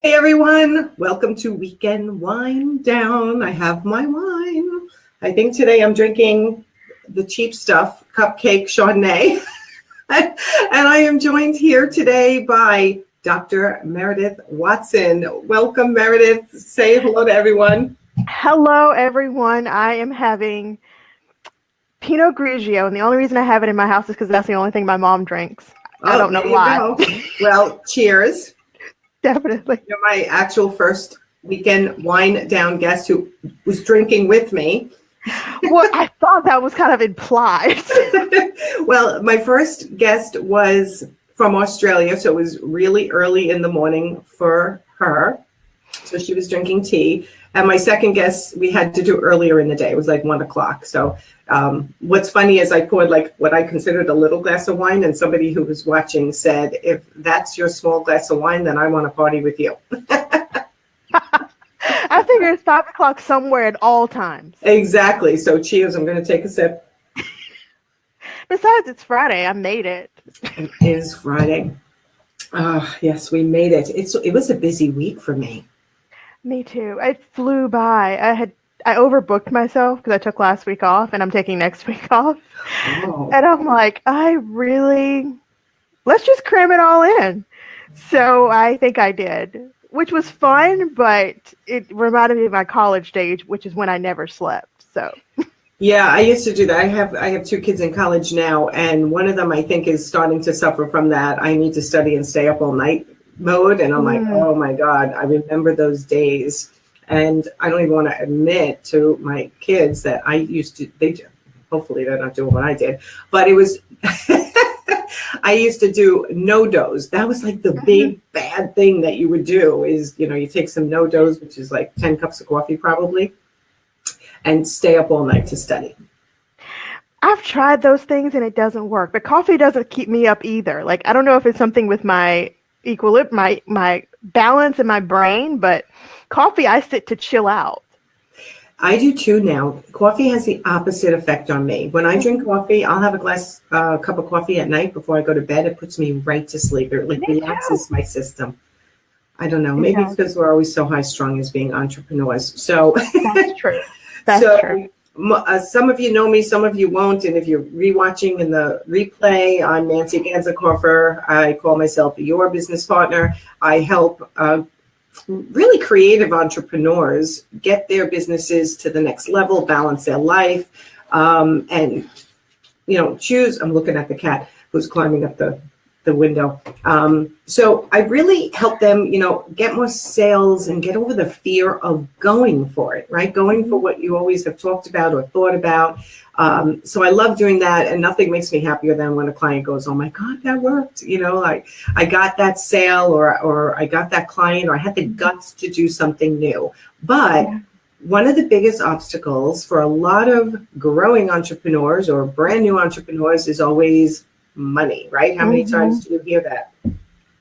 Hey everyone, welcome to Weekend Wine Down. I have my wine. I think today I'm drinking the cheap stuff, cupcake Chardonnay. And I am joined here today by Dr. Meredith Watson. Welcome, Meredith. Say hello to everyone. Hello, everyone. I am having Pinot Grigio, and the only reason I have it in my house is because that's the only thing my mom drinks. I Oh, don't know there you why. go. Well, cheers. Definitely. You're my actual first Weekend Wine Down guest who was drinking with me. Well, I thought that was kind of implied. Well, my first guest was from Australia, so it was really early in the morning for her. So she was drinking tea. And my second guest, we had to do earlier in the day. It was like 1 o'clock. So what's funny is I poured like what I considered a little glass of wine, and somebody who was watching said, if that's your small glass of wine, then I want to party with you. I figure it's 5 o'clock somewhere at all times. Exactly. So cheers. I'm going to take a sip. Besides, it's Friday. I made it. It is Friday. Yes, we made it. It was a busy week for me. Me too. It flew by. I overbooked myself because I took last week off, and I'm taking next week off. Oh. And I'm like, let's just cram it all in. So I think I did, which was fun, but it reminded me of my college days, which is when I never slept. So Yeah, I used to do that. I have two kids in college now, and one of them I think is starting to suffer from that. I need to study and stay up all night mode, and I'm like, oh my God, I remember those days. And I don't even want to admit to my kids that hopefully they're not doing what I did, but it was I used to do no dose. That was like the big bad thing that you would do is, you take some no dose, which is like 10 cups of coffee probably, and stay up all night to study. I've tried those things and it doesn't work. But coffee doesn't keep me up either. Like I don't know if it's something with my equilibrium, my balance in my brain, but coffee I sit to chill out. I do too now. Coffee has the opposite effect on me. When I drink coffee, I'll have cup of coffee at night before I go to bed. It puts me right to sleep. It like Me too. relaxes my system. I don't know. It Maybe it's does. because we're always so high strung as being entrepreneurs. So, That's true. That's so true. some of you know me, some of you won't. And if you're rewatching in the replay, I'm Nancy Ganzikoffer. I call myself your business partner. I help really creative entrepreneurs get their businesses to the next level, balance their life, and choose. I'm looking at the cat who's climbing up the window. So I really help them, get more sales and get over the fear of going for it, right? Going for what you always have talked about or thought about. So I love doing that, and nothing makes me happier than when a client goes, "Oh my God, that worked!" Like I got that sale, or I got that client, or I had the guts to do something new. But one of the biggest obstacles for a lot of growing entrepreneurs or brand new entrepreneurs is always money, right? How many times do you hear that?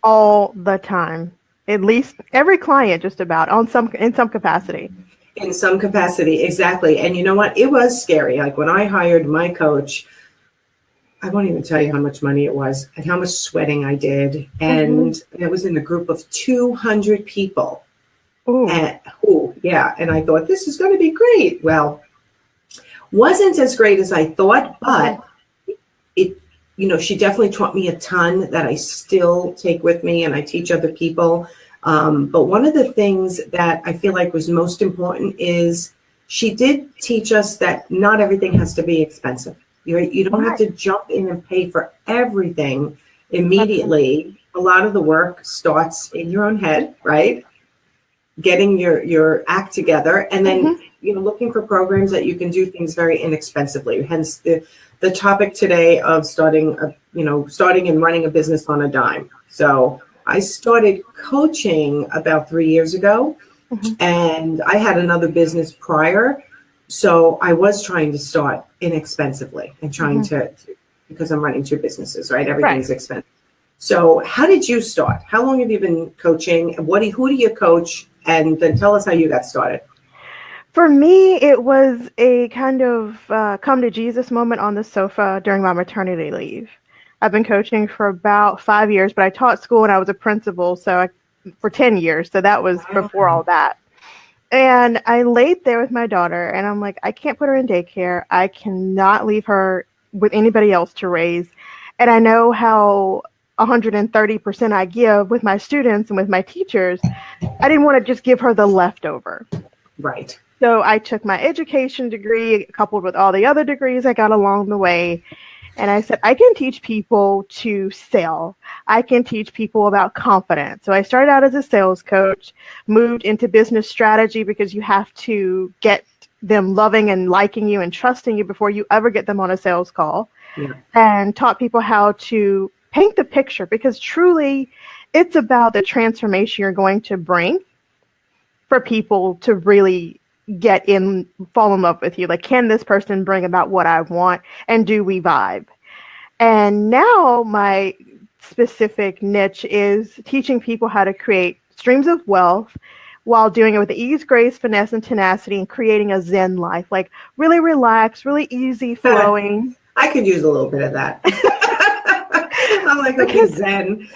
All the time. At least every client just about in some capacity. In some capacity, exactly. And you know what? It was scary. Like when I hired my coach, I won't even tell you how much money it was and how much sweating I did. And it was in a group of 200 people. Ooh. And I thought this is going to be great. Well, wasn't as great as I thought, but she definitely taught me a ton that I still take with me and I teach other people. But one of the things that I feel like was most important is she did teach us that not everything has to be expensive. You don't have to jump in and pay for everything immediately. A lot of the work starts in your own head, right? Getting your act together, and then looking for programs that you can do things very inexpensively. Hence the topic today of starting and running a business on a dime. So I started coaching about 3 years ago, and I had another business prior. So I was trying to start inexpensively and trying to because I'm running two businesses, right? Everything's expensive. So how did you start? How long have you been coaching? Who do you coach? And then tell us how you got started. For me, it was a kind of come to Jesus moment on the sofa during my maternity leave. I've been coaching for about 5 years, but I taught school and I was a principal, so for 10 years. So that was before all that. And I laid there with my daughter and I'm like, I can't put her in daycare. I cannot leave her with anybody else to raise. And I know how 130% I give with my students and with my teachers. I didn't want to just give her the leftover. Right. So I took my education degree coupled with all the other degrees I got along the way. And I said, I can teach people to sell. I can teach people about confidence. So I started out as a sales coach, moved into business strategy because you have to get them loving and liking you and trusting you before you ever get them on a sales call. Yeah. And taught people how to paint the picture because truly it's about the transformation you're going to bring for people to really fall in love with you. Like, can this person bring about what I want? And do we vibe? And now my specific niche is teaching people how to create streams of wealth while doing it with ease, grace, finesse, and tenacity and creating a Zen life. Like really relaxed, really easy flowing. I could use a little bit of that. I'm like, okay, Zen.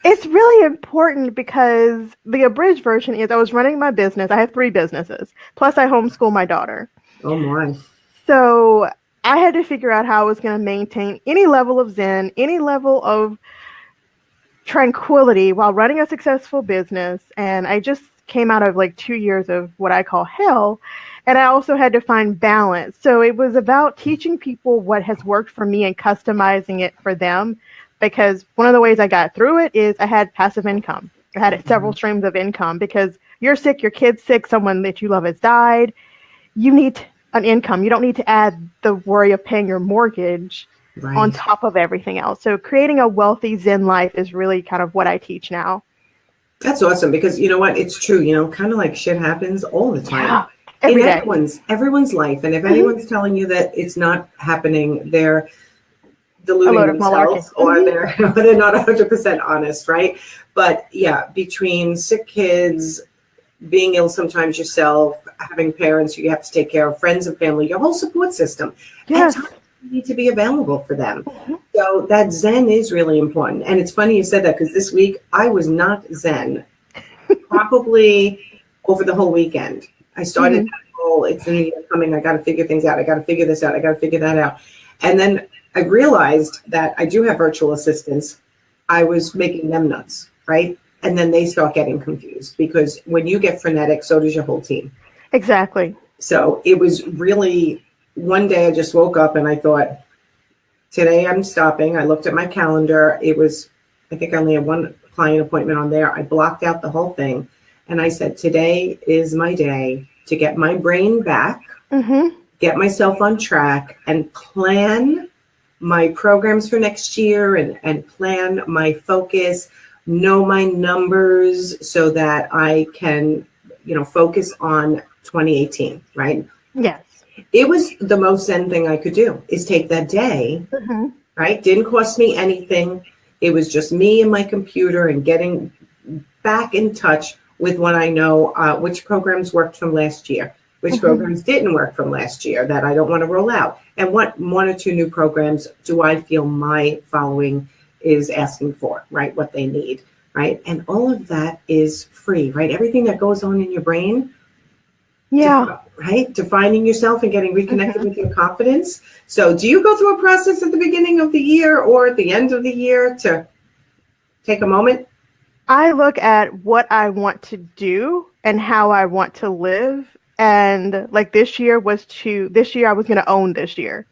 It's really important because the abridged version is I was running my business. I have 3 businesses, plus I homeschool my daughter. Oh, my. So I had to figure out how I was going to maintain any level of Zen, any level of tranquility while running a successful business. And I just came out of like 2 years of what I call hell. And I also had to find balance. So it was about teaching people what has worked for me and customizing it for them. Because one of the ways I got through it is I had passive income. I had several streams of income because you're sick, your kid's sick, someone that you love has died. You need an income. You don't need to add the worry of paying your mortgage on top of everything else. So creating a wealthy Zen life is really kind of what I teach now. That's awesome because you know what? It's true. You know, kind of like shit happens all the time. Yeah, in everyone's life. And if anyone's telling you that it's not happening, they're deluding themselves or they're not 100% honest, right? But yeah, between sick kids, being ill sometimes yourself, having parents you have to take care of, friends and family, your whole support system. Yes. You need to be available for them. So that Zen is really important. And it's funny you said that because this week I was not Zen. Probably over the whole weekend. I started it's in the year coming. I got to figure things out. I got to figure this out. I got to figure that out. And then I realized that I do have virtual assistants. I was making them nuts, right? And then they start getting confused because when you get frenetic, so does your whole team. Exactly. So it was really, one day I just woke up and I thought, today I'm stopping. I looked at my calendar. It was, I think I only had one client appointment on there. I blocked out the whole thing. And I said, today is my day to get my brain back, get myself on track and plan my programs for next year and plan my focus, know my numbers so that I can, focus on 2018, right? Yes. It was the most Zen thing I could do is take that day, right? Didn't cost me anything. It was just me and my computer and getting back in touch with what I know, which programs worked from last year, which programs didn't work from last year that I don't want to roll out. And what 1 or 2 new programs do I feel my following is asking for, right? What they need, right? And all of that is free, right? Everything that goes on in your brain. Yeah. Right? Defining yourself and getting reconnected with your confidence. So do you go through a process at the beginning of the year or at the end of the year to take a moment? I look at what I want to do and how I want to live. And like this year I was going to own this year.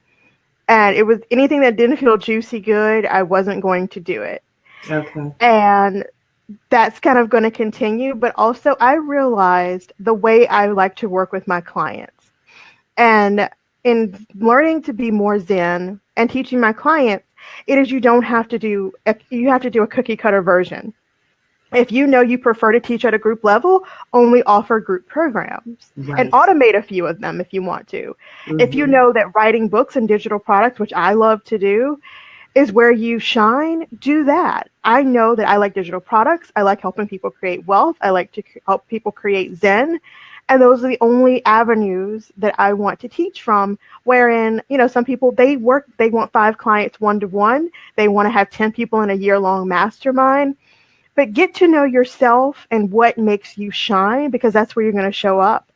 And it was anything that didn't feel juicy good, I wasn't going to do it. Okay. And that's kind of going to continue. But also I realized the way I like to work with my clients. And in learning to be more Zen and teaching my clients, it is you have to do a cookie cutter version. If you know you prefer to teach at a group level, only offer group programs and automate a few of them if you want to. If you know that writing books and digital products, which I love to do, is where you shine, do that. I know that I like digital products. I like helping people create wealth. I like to help people create Zen. And those are the only avenues that I want to teach from, wherein, some people, they want 5 clients one-to-one. They want to have 10 people in a year-long mastermind. but get to know yourself and what makes you shine, because that's where you're going to show up.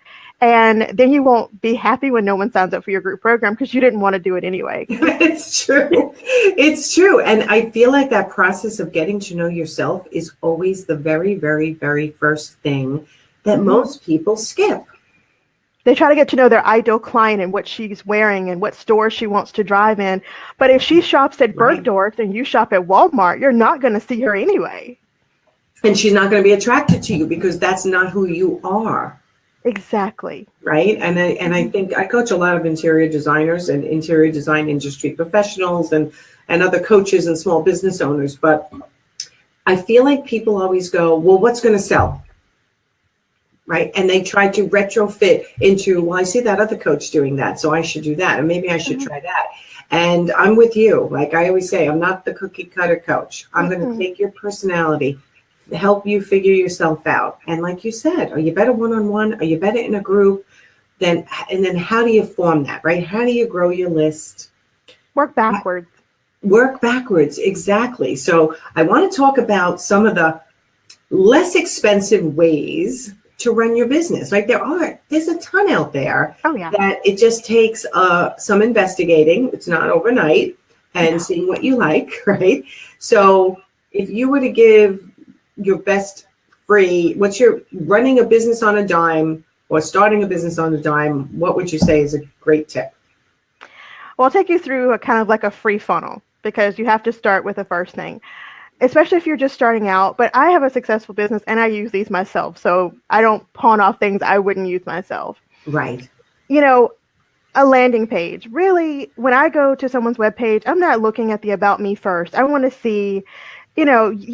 And then you won't be happy when no one signs up for your group program because you didn't want to do it anyway. It's true. It's true. And I feel like that process of getting to know yourself is always the very, very, very first thing that most people skip. They try to get to know their ideal client and what she's wearing and what store she wants to drive in. But if she shops at Bergdorf and you shop at Walmart, you're not going to see her anyway. And she's not going to be attracted to you because that's not who you are. Exactly. Right. And I think I coach a lot of interior designers and interior design industry professionals and other coaches and small business owners. But I feel like people always go, well, what's going to sell? Right. And they try to retrofit into, well, I see that other coach doing that, so I should do that. And maybe I should try that. And I'm with you. Like I always say, I'm not the cookie cutter coach. I'm going to take your personality, help you figure yourself out. And like you said, are you better one-on-one? Are you better in a group? And then how do you form that, right? How do you grow your list? Work backwards. Work backwards. Exactly. So I want to talk about some of the less expensive ways to run your business. Like there's a ton out there that it just takes some investigating. It's not overnight and seeing what you like, right? So if you were to give your best free, what's your running a business on a dime or starting a business on a dime, what would you say is a great tip? Well, I'll take you through a kind of like a free funnel, because you have to start with the first thing, especially if you're just starting out. But I have a successful business and I use these myself. So I don't pawn off things I wouldn't use myself. Right. You know, a landing page. Really, when I go to someone's webpage, I'm not looking at the about me first. I want to see, you're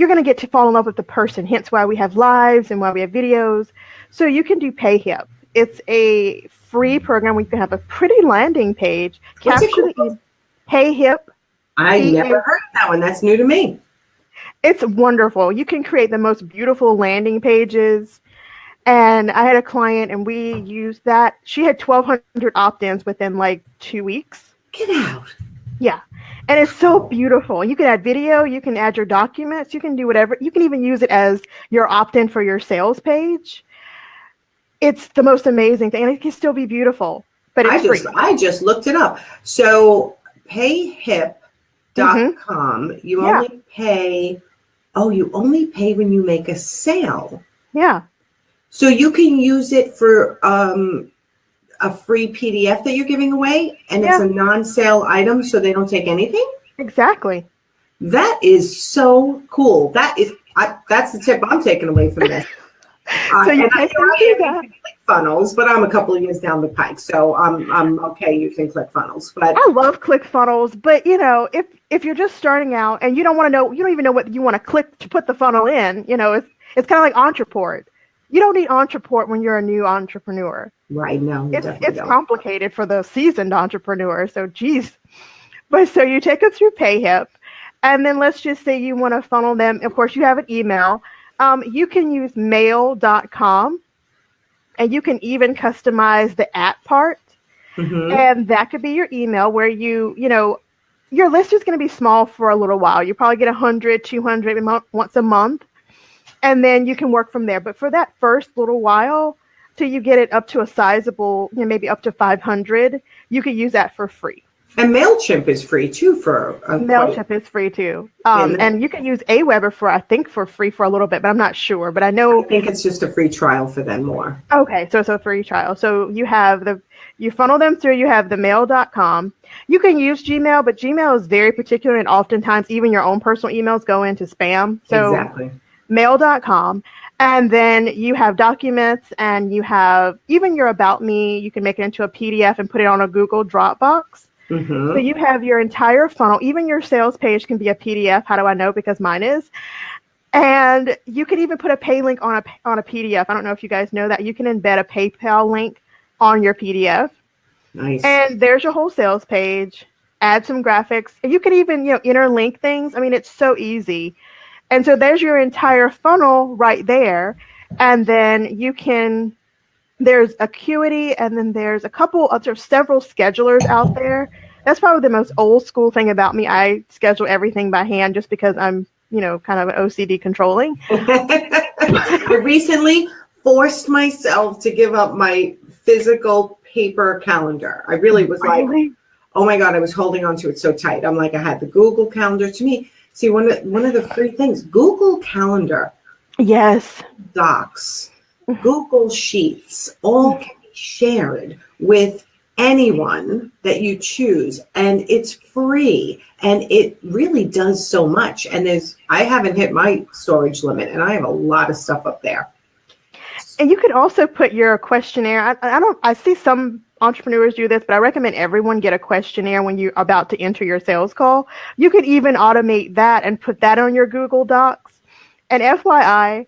going to get to fall in love with the person, hence why we have lives and why we have videos. So you can do PayHip. It's a free program where you can have a pretty landing page. What's it called? PayHip. I never heard of that one. That's new to me. It's wonderful. You can create the most beautiful landing pages. And I had a client and we used that. She had 1,200 opt-ins within like 2 weeks. Get out. Yeah. And it's so beautiful. You can add video, you can add your documents, you can do whatever. You can even use it as your opt-in for your sales page. It's the most amazing thing. And it can still be beautiful, but it's free. I just looked it up. So payhip.com, you only pay, you only pay when you make a sale. Yeah. So you can use it for a free PDF that you're giving away, and it's a non-sale item, so they don't take anything? Exactly. That is so cool. That's the tip I'm taking away from this. So you can do that. ClickFunnels, but I'm a couple of years down the pike, so I'm okay using ClickFunnels. But I love ClickFunnels, but if you're just starting out and you don't even know what you want to click to put the funnel in, it's kind of like Entreport. You don't need Entreport when you're a new entrepreneur. Right. No, it's complicated for the seasoned entrepreneur. So, geez. But so you take it through PayHip, and then let's just say you want to funnel them. Of course, you have an email. You can use mail.com, and you can even customize the at part. Mm-hmm. And that could be your email where your list is going to be small for a little while. You probably get 100, 200 once a month. And then you can work from there. But for that first little while, till you get it up to a sizable, maybe up to 500, you can use that for free. And MailChimp is free too MailChimp is free too. And you can use Aweber for free for a little bit, but I'm not sure. But I think it's just a free trial for them more. Okay, so it's a free trial. So you funnel them through, you have the mail.com. You can use Gmail, but Gmail is very particular, and oftentimes even your own personal emails go into spam. So exactly. Mail.com, and then you have documents, and you have even your about me. You can make it into a PDF and put it on a Google Dropbox. Mm-hmm. So you have your entire funnel. Even your sales page can be a PDF. How do I know? Because mine is. And you can even put a pay link on a PDF. I don't know if you guys know that. You can embed a PayPal link on your PDF. Nice. And there's your whole sales page. Add some graphics. You can even interlink things. I mean, it's so easy. And so there's your entire funnel right there. And then there's Acuity, and then there's several schedulers out there. That's probably the most old school thing about me. I schedule everything by hand just because I'm kind of an OCD controlling. I recently forced myself to give up my physical paper calendar. I really was like, oh my God, I was holding on to it so tight. I'm like, I had the Google Calendar. To me, see, one of the free things, Google Calendar, yes, Docs, Google Sheets, all can be shared with anyone that you choose, and it's free, and it really does so much. And I haven't hit my storage limit, and I have a lot of stuff up there. And you could also put your questionnaire. I see some entrepreneurs do this, but I recommend everyone get a questionnaire when you're about to enter your sales call. You could even automate that and put that on your Google Docs. And FYI,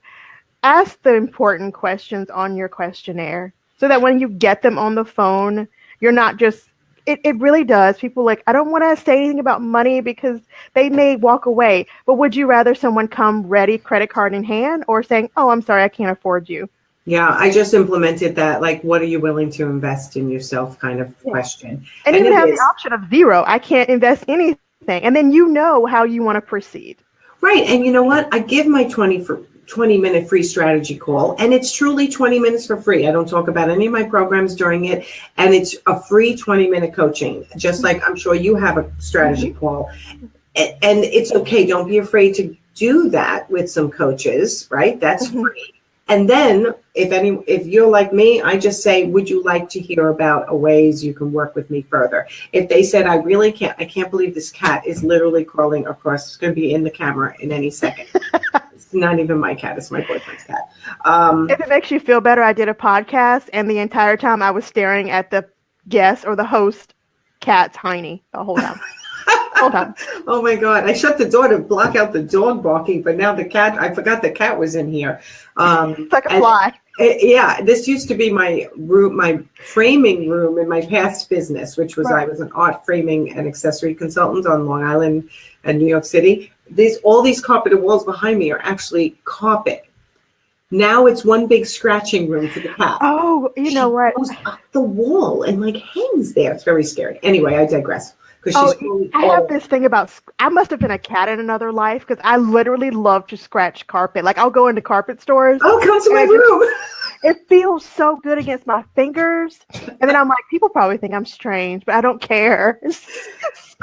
ask the important questions on your questionnaire so that when you get them on the phone, you're not just, it really does. People like, I don't want to say anything about money because they may walk away. But would you rather someone come ready, credit card in hand, or saying, oh, I'm sorry, I can't afford you? Yeah, I just implemented that, like, what are you willing to invest in yourself kind of question. And even have the option of 0. I can't invest anything. And then you know how you want to proceed. Right. And you know what? I give my 20-minute free strategy call, and it's truly 20 minutes for free. I don't talk about any of my programs during it, and it's a free 20-minute coaching, just like I'm sure you have a strategy call. And it's okay. Don't be afraid to do that with some coaches, right? That's free. And then if you're like me, I just say, would you like to hear about ways you can work with me further? If they said, I can't believe this cat is literally crawling across, it's going to be in the camera in any second. It's not even my cat, it's my boyfriend's cat. If it makes you feel better, I did a podcast, and the entire time I was staring at the guest or the host cat's hiney the whole time. Oh my God. I shut the door to block out the dog barking, but now the cat, I forgot the cat was in here. It's like a fly. Yeah, this used to be my room, my framing room in my past business, which was I was an art framing and accessory consultant on Long Island and New York City. All these carpeted walls behind me are actually carpet. Now it's one big scratching room for the cat. Oh, you know what? She goes up the wall and like hangs there. It's very scary. Anyway, I digress. I have this thing about, I must have been a cat in another life because I literally love to scratch carpet. Like I'll go into carpet stores. Oh, come to my room. It feels so good against my fingers. And then I'm like, people probably think I'm strange, but I don't care.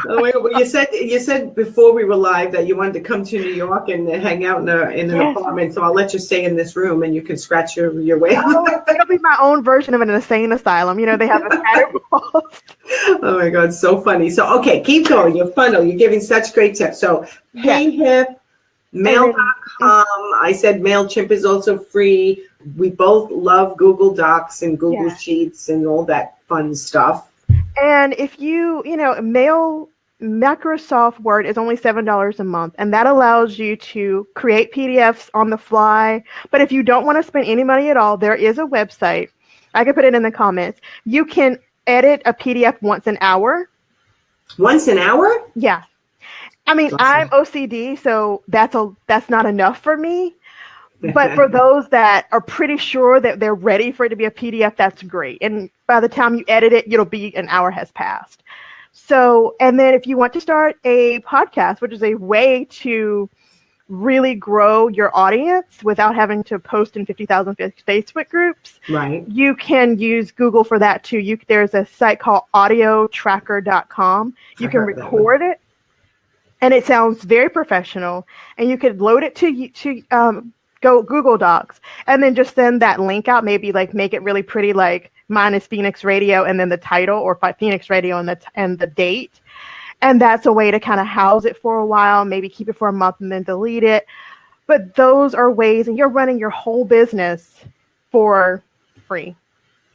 Oh, wait, well, you said before we were live that you wanted to come to New York and hang out in an apartment. So I'll let you stay in this room and you can scratch your way. Oh, it'll be my own version of an insane asylum. You know, they have a pattern walls. Oh my God, so funny. So okay, keep going. Your funnel. You're giving such great tips. So PayHip, Mail.com. I said MailChimp is also free. We both love Google Docs and Google Sheets and all that fun stuff. And if Microsoft Word is only $7 a month, and that allows you to create PDFs on the fly. But if you don't want to spend any money at all, there is a website. I can put it in the comments. You can edit a PDF once an hour. Once an hour? Yeah. I mean, awesome. I'm OCD, so that's not enough for me. But for those that are pretty sure that they're ready for it to be a PDF, that's great. And by the time you edit it, it'll be an hour has passed. So, and then if you want to start a podcast, which is a way to really grow your audience without having to post in 50,000 Facebook groups, right? You can use Google for that too. There's a site called audiotracker.com. You can record it, and it sounds very professional. And you could load it to go Google Docs, and then just send that link out. Maybe like make it really pretty, like mine is Phoenix Radio, and then the title, or Phoenix Radio and the date. And that's a way to kind of house it for a while, maybe keep it for a month and then delete it. But those are ways, and you're running your whole business for free.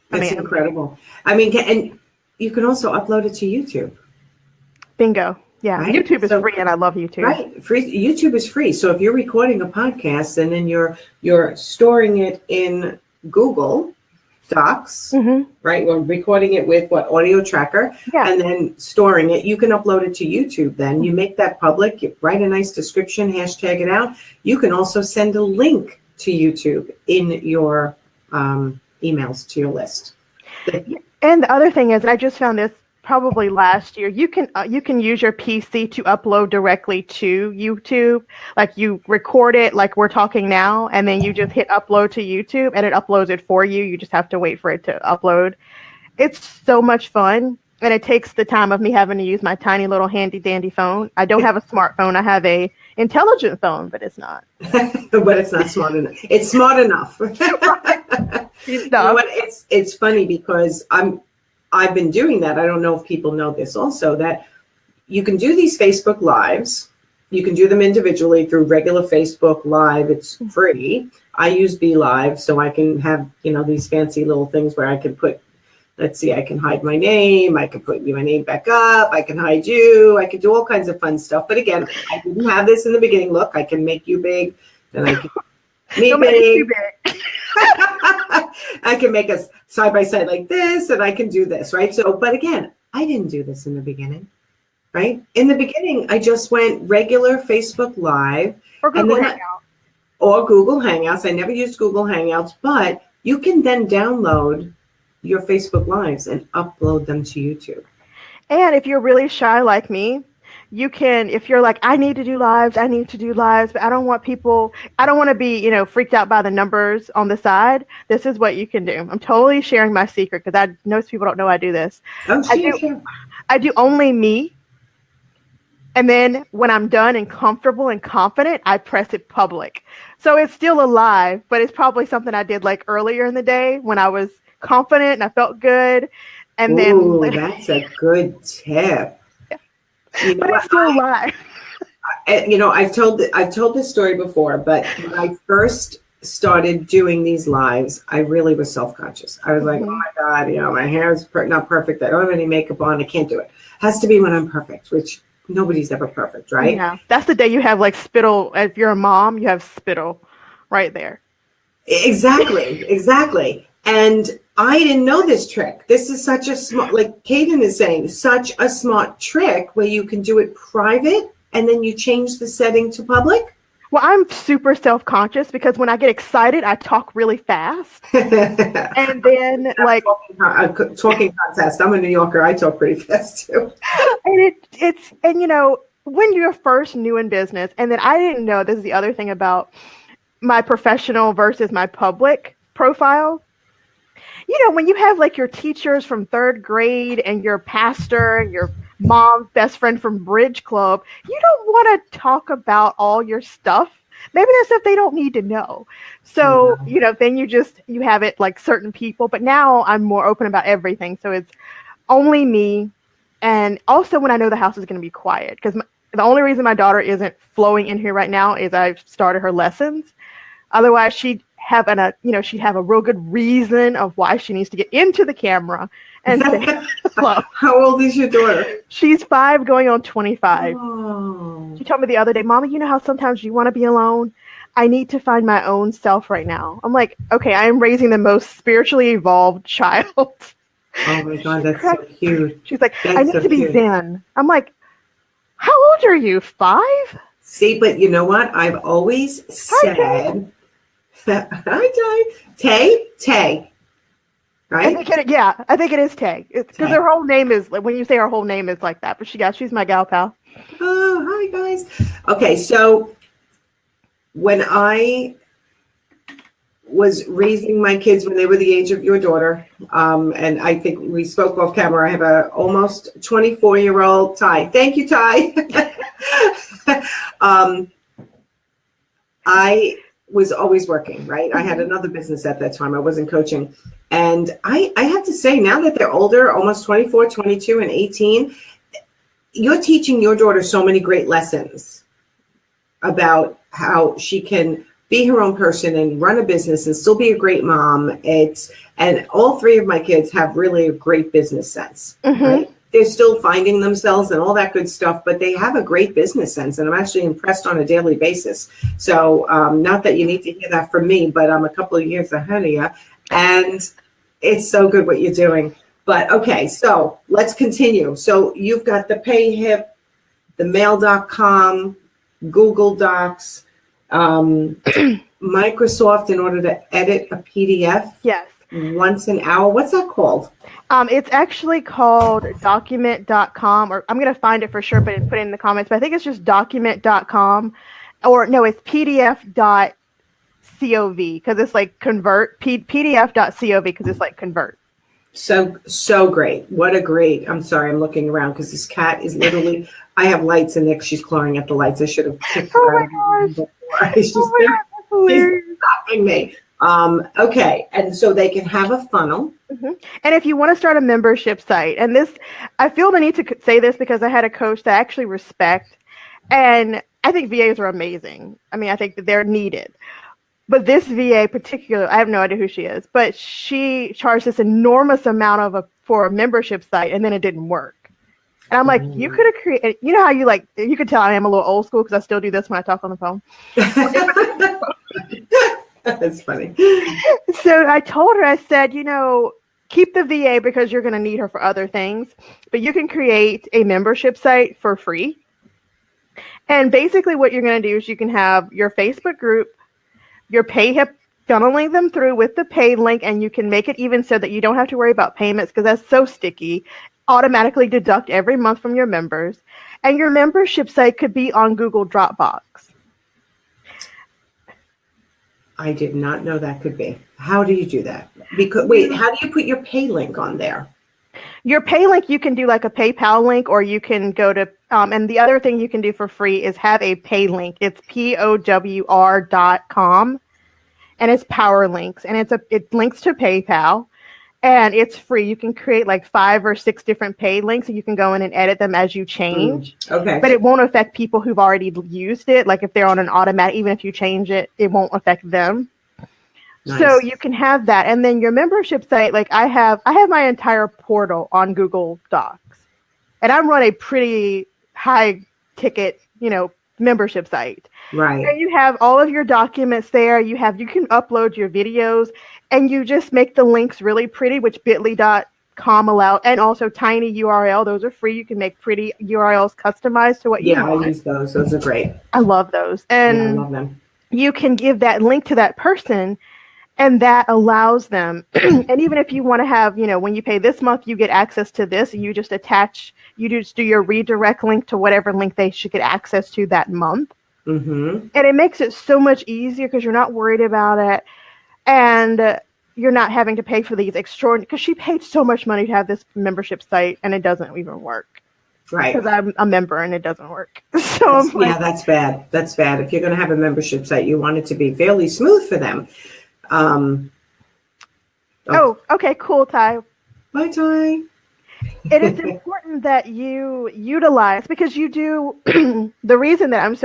That's incredible. I mean, and you can also upload it to YouTube. Bingo. Yeah, right? YouTube is free, and I love YouTube. Right, free. YouTube is free. So if you're recording a podcast and then you're storing it in Google Docs, right? We're recording it with Audio Tracker, and then storing it. You can upload it to YouTube. Then you make that public. You write a nice description, hashtag it out. You can also send a link to YouTube in your emails to your list. And the other thing is, and I just found this probably last year. You can use your PC to upload directly to YouTube. Like you record it like we're talking now, and then you just hit upload to YouTube, and it uploads it for you. You just have to wait for it to upload. It's so much fun, and it takes the time of me having to use my tiny little handy dandy phone. I don't have a smartphone. I have a intelligent phone, but it's not. But it's not smart enough. It's smart enough. You know what? It's funny because I've been doing that. I don't know if people know this also, that you can do these Facebook Lives. You can do them individually through regular Facebook Live. It's free. I use Be Live, so I can have, these fancy little things where I can put, let's see, I can hide my name. I can put my name back up. I can hide you. I can do all kinds of fun stuff. But again, I didn't have this in the beginning. Look, I can make you big. Then I can me big. I can make us side by side like this, and I can do this, right? So, but again, I didn't do this in the beginning, right? In the beginning, I just went regular Facebook Live or Google Hangouts. Or Google Hangouts. I never used Google Hangouts, but you can then download your Facebook Lives and upload them to YouTube. And if you're really shy like me, you can, if you're like, I need to do lives, but I don't want to be, freaked out by the numbers on the side. This is what you can do. I'm totally sharing my secret because most people don't know I do this. I do only me. And then when I'm done and comfortable and confident, I press it public. So it's still a live, but it's probably something I did like earlier in the day when I was confident and I felt good. And that's a good tip. But it's still live. I've told this story before, but when I first started doing these lives, I really was self-conscious. I was like, oh my God, my hair is not perfect. I don't have any makeup on. I can't do it. Has to be when I'm perfect, which nobody's ever perfect, right? Yeah, that's the day you have like spittle. If you're a mom, you have spittle right there. Exactly. And I didn't know this trick. This is such a smart, like Kaden is saying, such a smart trick where you can do it private and then you change the setting to public. Well, I'm super self-conscious because when I get excited, I talk really fast. And then like talking contest. I'm a New Yorker. I talk pretty fast too. And when you're first new in business, and then I didn't know, this is the other thing about my professional versus my public profile. When you have like your teachers from 3rd grade and your pastor and your mom's best friend from bridge club, you don't want to talk about all your stuff. Maybe that's stuff they don't need to know. So, then you have it like certain people, but now I'm more open about everything. So it's only me. And also when I know the house is going to be quiet, because the only reason my daughter isn't flowing in here right now is I've started her lessons. Otherwise she'd have a real good reason of why she needs to get into the camera and say hello. How old is your daughter? She's 5 going on 25. Oh. She told me the other day, Mama, you know how sometimes you want to be alone? I need to find my own self right now. I'm like, okay, I am raising the most spiritually evolved child. Oh my God, that's so cute. She's like, I need to be zen. I'm like, how old are you? 5? See, but you know what? I've always said, hi, Tay. Right? I think it is Tay. Because her whole name is, when you say her whole name is like that. But she's my gal pal. Oh, hi guys. Okay, so when I was raising my kids when they were the age of your daughter, and I think we spoke off camera, I have a almost 24-year-old Ty. Thank you, Ty. I was always working, right? I had another business at that time. I wasn't coaching. And I have to say, now that they're older, almost 24, 22, and 18, you're teaching your daughter so many great lessons about how she can be her own person and run a business and still be a great mom. And all 3 of my kids have really a great business sense, right? They're still finding themselves and all that good stuff, but they have a great business sense. And I'm actually impressed on a daily basis. So not that you need to hear that from me, but I'm a couple of years ahead of you. And it's so good what you're doing. But okay, so let's continue. So you've got the PayHip, the mail.com, Google Docs, Microsoft in order to edit a PDF. Yes. Once an hour. What's that called? It's actually called document.com, or I'm going to find it for sure, but put it in the comments. But I think it's just document.com, or no, it's pdf.cov because it's like convert, pdf.cov because it's like convert. So great. What a great. I'm sorry, I'm looking around because this cat is literally, I have lights and Nick, she's clawing at the lights. I should have kicked her out of the room before. She's stopping me. Okay. And so they can have a funnel. Mm-hmm. And if you want to start a membership site, and this, I feel the need to say this because I had a coach that I actually respect, and I think VAs are amazing. I mean, I think that they're needed. But this VA particular, I have no idea who she is, but she charged this enormous amount for a membership site, and then it didn't work. And I'm like, you could have created, you know how you could tell I am a little old school because I still do this when I talk on the phone. That's funny. So I told her, I said, keep the VA because you're going to need her for other things, but you can create a membership site for free. And basically what you're going to do is you can have your Facebook group, your funneling them through with the pay link, and you can make it even so that you don't have to worry about payments because that's so sticky. Automatically deduct every month from your members, and your membership site could be on Google Dropbox. I did not know that could be. How do you do that? Because wait, how do you put your pay link on there? Your pay link, you can do like a PayPal link, or you can go to, and the other thing you can do for free is have a pay link. It's POWR.com, and it's Power Links, and it links to PayPal, and it's free. You can create like 5 or 6 different pay links, and you can go in and edit them as you change. Okay. But it won't affect people who've already used it. Like if they're on an automatic, even if you change it, it won't affect them. Nice. So you can have that. And then your membership site, like I have my entire portal on Google Docs. And I run a pretty high ticket, membership site. Right. And you have all of your documents there. You can upload your videos, and you just make the links really pretty, which bit.ly.com allow, and also tiny URL. Those are free. You can make pretty URLs customized to what you want. Yeah, I use those. Those are great. I love those. And I love them. You can give that link to that person, and that allows them, and even if you want to have, when you pay this month, you get access to this, and you just do your redirect link to whatever link they should get access to that month. Mm-hmm. And it makes it so much easier because you're not worried about it, and you're not having to pay for these extraordinary, because she paid so much money to have this membership site, and it doesn't even work. Right. Because I'm a member and it doesn't work. So that's bad. That's bad. If you're going to have a membership site, you want it to be fairly smooth for them. Okay, cool, Ty. Bye, Ty. It is important that you utilize, because you do, the reason that I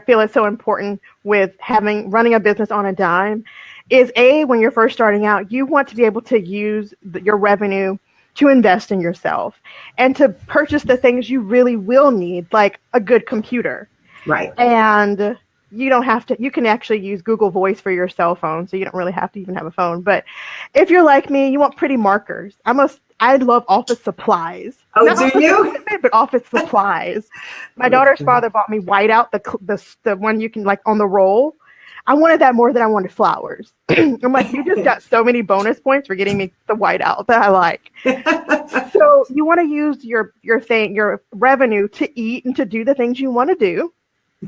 feel it's so important with running a business on a dime is when you're first starting out, you want to be able to use your revenue to invest in yourself and to purchase the things you really will need, like a good computer. Right. And you can actually use Google Voice for your cell phone, so you don't really have to even have a phone. But if you're like me, you want pretty markers. I love office supplies. Oh, do you? But office supplies. My daughter's father bought me whiteout, the one you can like on the roll. I wanted that more than I wanted flowers. I'm like, you just got so many bonus points for getting me the whiteout that I like. So you want to use your revenue to eat and to do the things you want to do.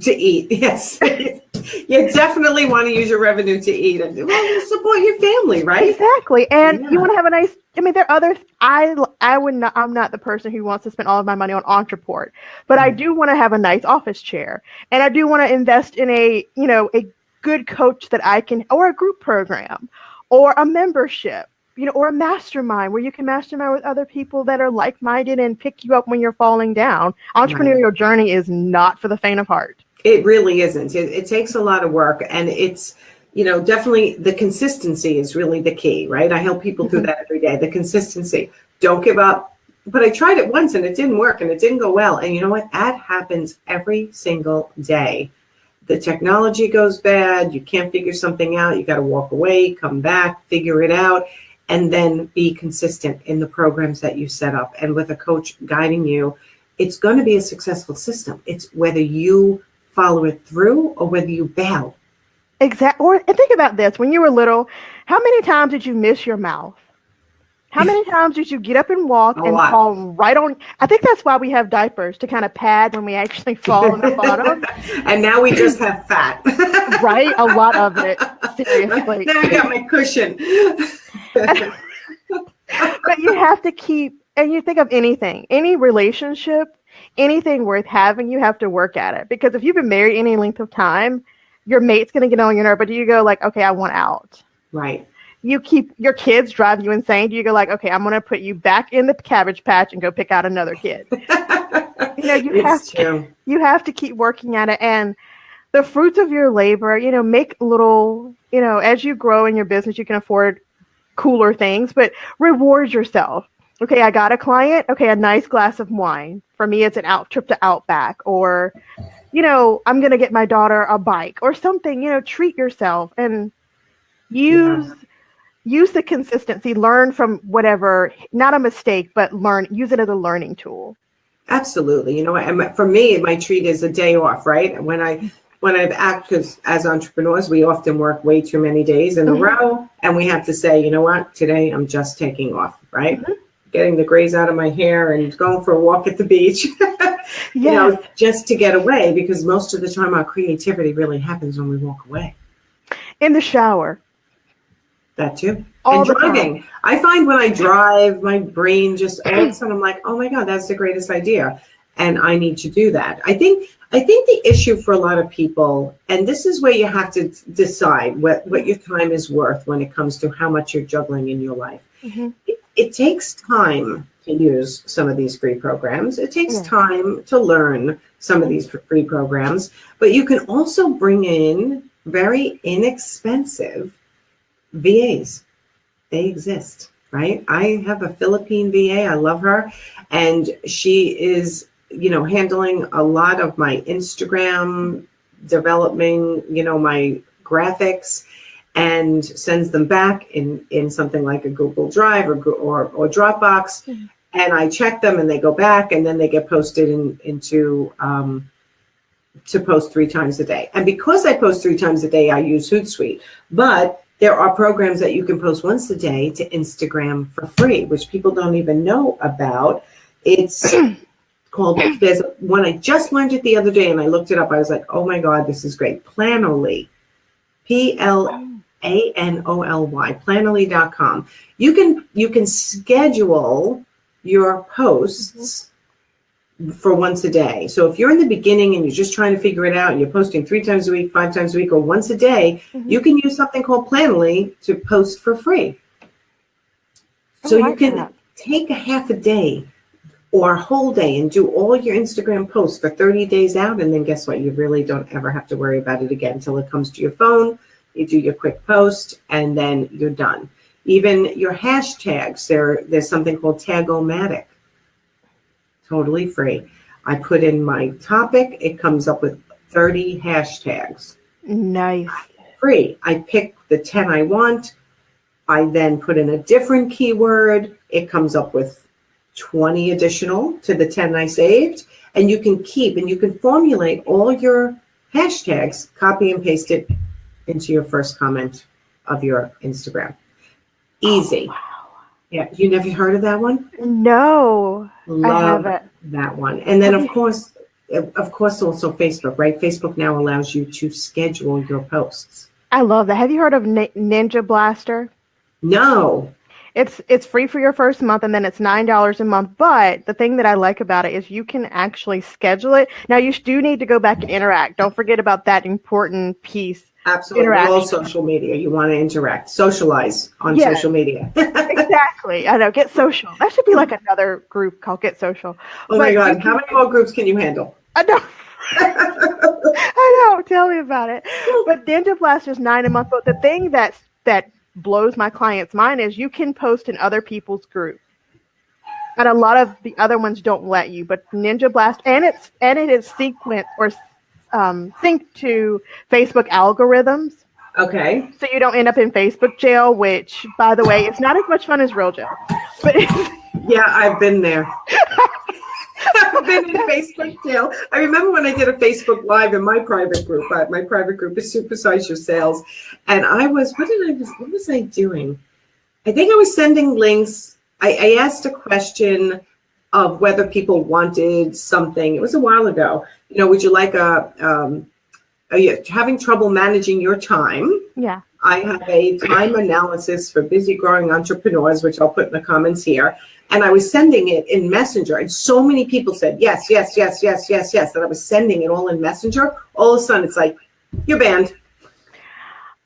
To eat, yes. You definitely want to use your revenue to eat and support your family, right? Exactly. And you want to have a nice, there are other, I'm not the person who wants to spend all of my money on Entreport, but I do want to have a nice office chair. And I do want to invest in a good coach that I can, or a group program, or a membership, or a mastermind where you can mastermind with other people that are like-minded and pick you up when you're falling down. Entrepreneurial journey is not for the faint of heart. It really isn't. It takes a lot of work, and it's, definitely the consistency is really the key, right? I help people through that every day. The consistency. Don't give up. But I tried it once and it didn't work and it didn't go well. And you know what? That happens every single day. The technology goes bad. You can't figure something out. You got to walk away, come back, figure it out, and then be consistent in the programs that you set up. And with a coach guiding you, it's going to be a successful system. It's whether you follow it through or whether you bail. Exactly. And think about this. When you were little, How many times did you miss your mouth? How many times did you get up and walk A and lot. fall right on? I think that's why we have diapers, to kind of pad when we actually fall on the bottom. And now we just have fat. Right? A lot of it. Seriously. Now I got my cushion. But you have to keep, and you think of anything, any relationship, anything worth having, you have to work at it. Because if you've been married any length of time, your mate's going to get on your nerve. But do you go like, okay, I want out? Right. You keep your kids drive you insane. Do you go like, okay, I'm going to put you back in the Cabbage Patch and go pick out another kid? You have to keep working at it. And the fruits of your labor, make little, as you grow in your business, you can afford cooler things, but reward yourself. Okay, I got a client. Okay, a nice glass of wine. For me, it's an trip to Outback, or, I'm going to get my daughter a bike or something. Treat yourself and use the consistency. Learn from whatever, not a mistake, but use it as a learning tool. Absolutely. For me, my treat is a day off, right? When I've acted as entrepreneurs, we often work way too many days in a row, and we have to say, you know what, today I'm just taking off, right? Getting the grays out of my hair and going for a walk at the beach, just to get away, because most of the time our creativity really happens when we walk away. In the shower. That too. And driving. I find when I drive, my brain just all of a sudden I'm like, oh my God, that's the greatest idea. And I need to do that. I think the issue for a lot of people, and this is where you have to decide what your time is worth when it comes to how much you're juggling in your life. It takes time to use some of these free programs. It takes time to learn some of these free programs, but you can also bring in very inexpensive VAs. They exist, right? I have a Philippine VA. I love her. And she is, handling a lot of my Instagram developing, my graphics, and sends them back in something like a Google Drive or Dropbox. And I check them and they go back, and then they get posted into to post 3 times a day. And because I post 3 times a day, I use Hootsuite. But there are programs that you can post once a day to Instagram for free, which people don't even know about. It's called, there's one I just learned it the other day, and I looked it up. I was like, oh my God, this is great. Planoly, Planoly, Planoly.com. You can schedule your posts for once a day. So if you're in the beginning and you're just trying to figure it out, and you're posting 3 times a week, 5 times a week, or once a day, you can use something called Planoly to post for free. So you can take a half a day or a whole day and do all your Instagram posts for 30 days out. And then guess what? You really don't ever have to worry about it again until it comes to your phone. You do your quick post and then you're done. Even your hashtags, there's something called Tag-O-Matic. Totally free. I put in my topic. It comes up with 30 hashtags. Nice. Free. I pick the 10 I want. I then put in a different keyword. It comes up with 20 additional to the 10 I saved. And you can formulate all your hashtags, copy and paste it into your first comment of your Instagram. Easy. Oh, wow. Yeah, you never heard of that one? No, Love I haven't. That one. And then of course also Facebook, right? Facebook now allows you to schedule your posts. I love that. Have you heard of Ninja Blaster? No. It's free for your first month, and then it's $9 a month. But the thing that I like about it is you can actually schedule it. Now you do need to go back and interact. Don't forget about that important piece. Absolutely. All social media. You want to interact, socialize on social media. Exactly. I know. Get social. That should be like another group called Get Social. Oh my God. How many more groups can you handle? I know. I know. Tell me about it. But Ninja Blast is $9 a month. But the thing that blows my client's mind is you can post in other people's groups. And a lot of the other ones don't let you. But Ninja Blast, and it is sequenced or synced to Facebook algorithms. Okay. So you don't end up in Facebook jail, which, by the way, it's not as much fun as real jail. But yeah, I've been there. I've been in Facebook jail. I remember when I did a Facebook Live in my private group. My private group is Supersize Your Sales. And what was I doing? I think I was sending links. I asked a question of whether people wanted something. It was a while ago. Would you like are you having trouble managing your time? Yeah. I have a time analysis for busy growing entrepreneurs, which I'll put in the comments here. And I was sending it in Messenger. And so many people said, yes, yes, yes, yes, yes, yes, that I was sending it all in Messenger. All of a sudden, it's like, you're banned.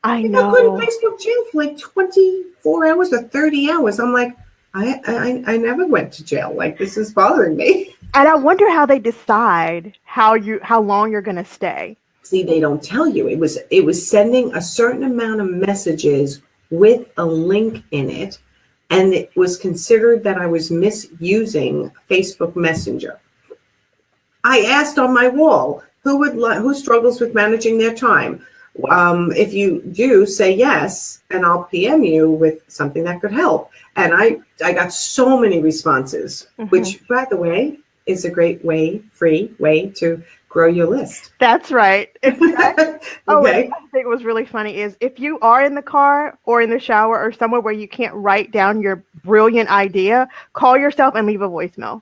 I I got put in know. Facebook jail for like 24 hours or 30 hours. I'm like, I never went to jail. Like, this is bothering me. And I wonder how they decide how long you're going to stay. See, they don't tell you. It was sending a certain amount of messages with a link in it, and it was considered that I was misusing Facebook Messenger. I asked on my wall, who struggles with managing their time? If you do, say yes, and I'll PM you with something that could help. And I got so many responses, which, by the way, is a great free way to grow your list. That's right. Okay. I think was really funny is if you are in the car or in the shower or somewhere where you can't write down your brilliant idea, call yourself and leave a voicemail.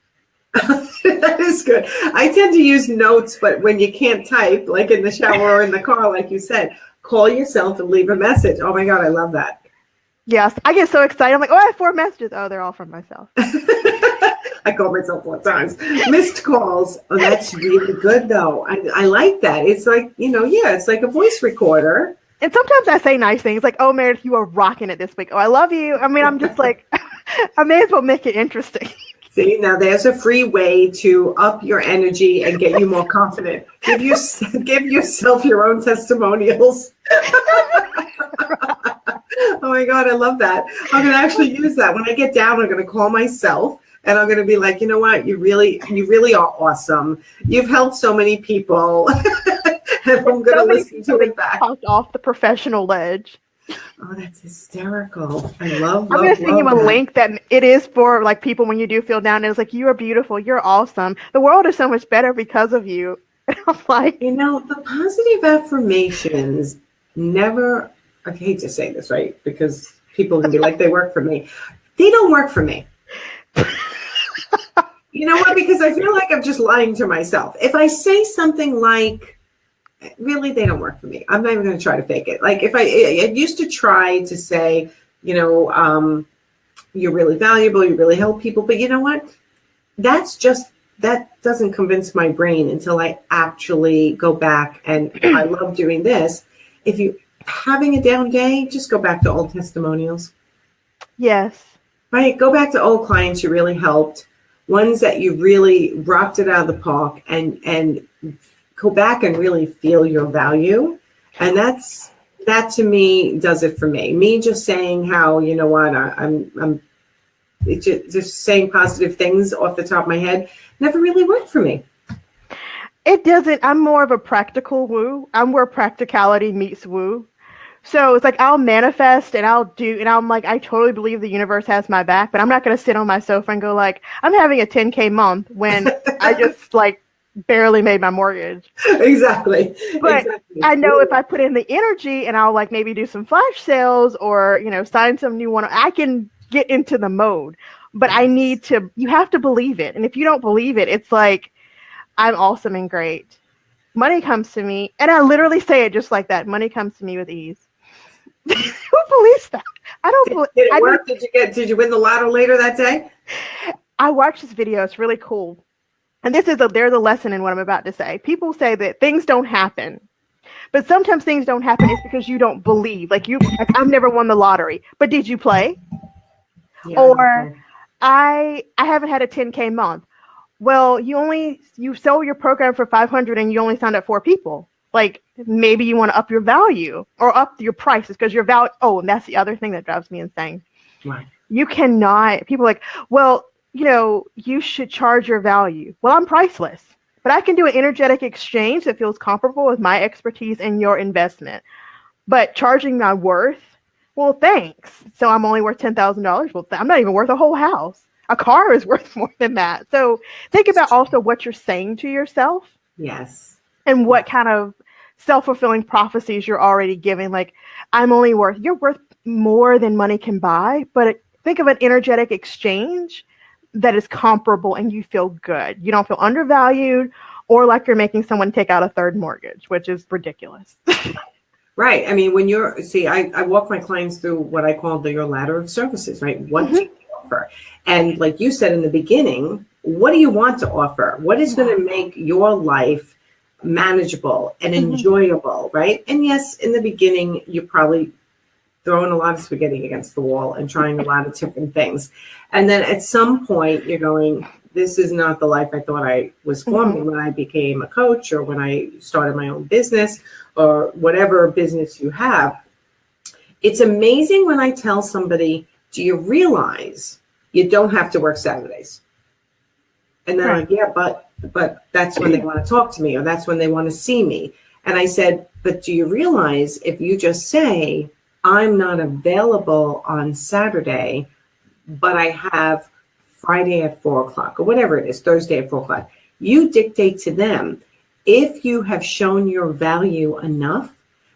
That is good. I tend to use notes, but when you can't type, like in the shower or in the car, like you said, call yourself and leave a message. Oh my God, I love that. Yes, I get so excited. I'm like, I have 4 messages. Oh, they're all from myself. I call myself 4 times. Missed calls. Oh, that's really good, though. I like that. It's like, it's like a voice recorder. And sometimes I say nice things like, oh, Meredith, you are rocking it this week. Oh, I love you. I mean, I'm just like, I may as well make it interesting. See, now there's a free way to up your energy and get you more confident. Give yourself your own testimonials. Oh my God, I love that. I'm going to actually use that. When I get down, I'm going to call myself and I'm going to be like, you know what? You really are awesome. You've helped so many people. And I'm going to listen to it back. Off the professional ledge. Oh, that's hysterical. I love I'm going to send you a link that it is for like people when you do feel down. And it's like, you are beautiful. You're awesome. The world is so much better because of you. And I'm like, the positive affirmations never, I hate to say this, right? Because people can be like, they work for me. They don't work for me. You know what? Because I feel like I'm just lying to myself. If I say something like, really, they don't work for me. I'm not even going to try to fake it. Like if I used to try to say, you're really valuable, you really help people. But you know what? That doesn't convince my brain until I actually go back. And I love doing this. If you having a down day, just go back to old testimonials. Yes. Right. Go back to old clients you really helped, ones that you really rocked it out of the park, and go back and really feel your value. And that to me does it for me. Me just saying how, I'm just saying positive things off the top of my head never really worked for me. It doesn't. I'm more of a practical woo. I'm where practicality meets woo. So it's like I'll manifest and I'm like, I totally believe the universe has my back, but I'm not going to sit on my sofa and go like, I'm having a 10K month when I just like barely made my mortgage. Exactly. But exactly. I know if I put in the energy and I'll like maybe do some flash sales or, sign some new one, I can get into the mode. But you have to believe it. And if you don't believe it, it's like, I'm awesome and great. Money comes to me. And I literally say it just like that. Money comes to me with ease. Who believes that? I don't believe. Did it work? Did you win the lotto later that day? I watched this video. It's really cool. And there's a lesson in what I'm about to say. People say that things don't happen. But sometimes things don't happen. It's because you don't believe. Like I've never won the lottery. But did you play? Yeah, or okay. I haven't had a 10K month. Well, you sell your program for 500 and you only signed up 4 people. Like maybe you want to up your value or up your prices because your value. Oh, and that's the other thing that drives me insane. Right. You cannot. People are like, well, you should charge your value. Well, I'm priceless, but I can do an energetic exchange that feels comparable with my expertise and your investment. But charging my worth, well, thanks. So I'm only worth $10,000. Well, I'm not even worth a whole house. A car is worth more than that. So think about also what you're saying to yourself. Yes. And what kind of self-fulfilling prophecies you're already giving. Like, you're worth more than money can buy, but think of an energetic exchange that is comparable and you feel good. You don't feel undervalued or like you're making someone take out a third mortgage, which is ridiculous. Right. I mean, I walk my clients through what I call your ladder of services, right? What do you offer? And like you said in the beginning, what do you want to offer? What is going to make your life manageable and enjoyable, right? And yes, in the beginning, you're probably throwing a lot of spaghetti against the wall and trying a lot of different things. And then at some point, you're going, this is not the life I thought I was forming when I became a coach or when I started my own business or whatever business you have. It's amazing when I tell somebody, do you realize you don't have to work Saturdays? And they're like, yeah, but that's when they want to talk to me or that's when they want to see me. And I said, but do you realize if you just say, I'm not available on Saturday, but I have Friday at 4:00 or whatever it is, Thursday at 4:00, you dictate to them. If you have shown your value enough,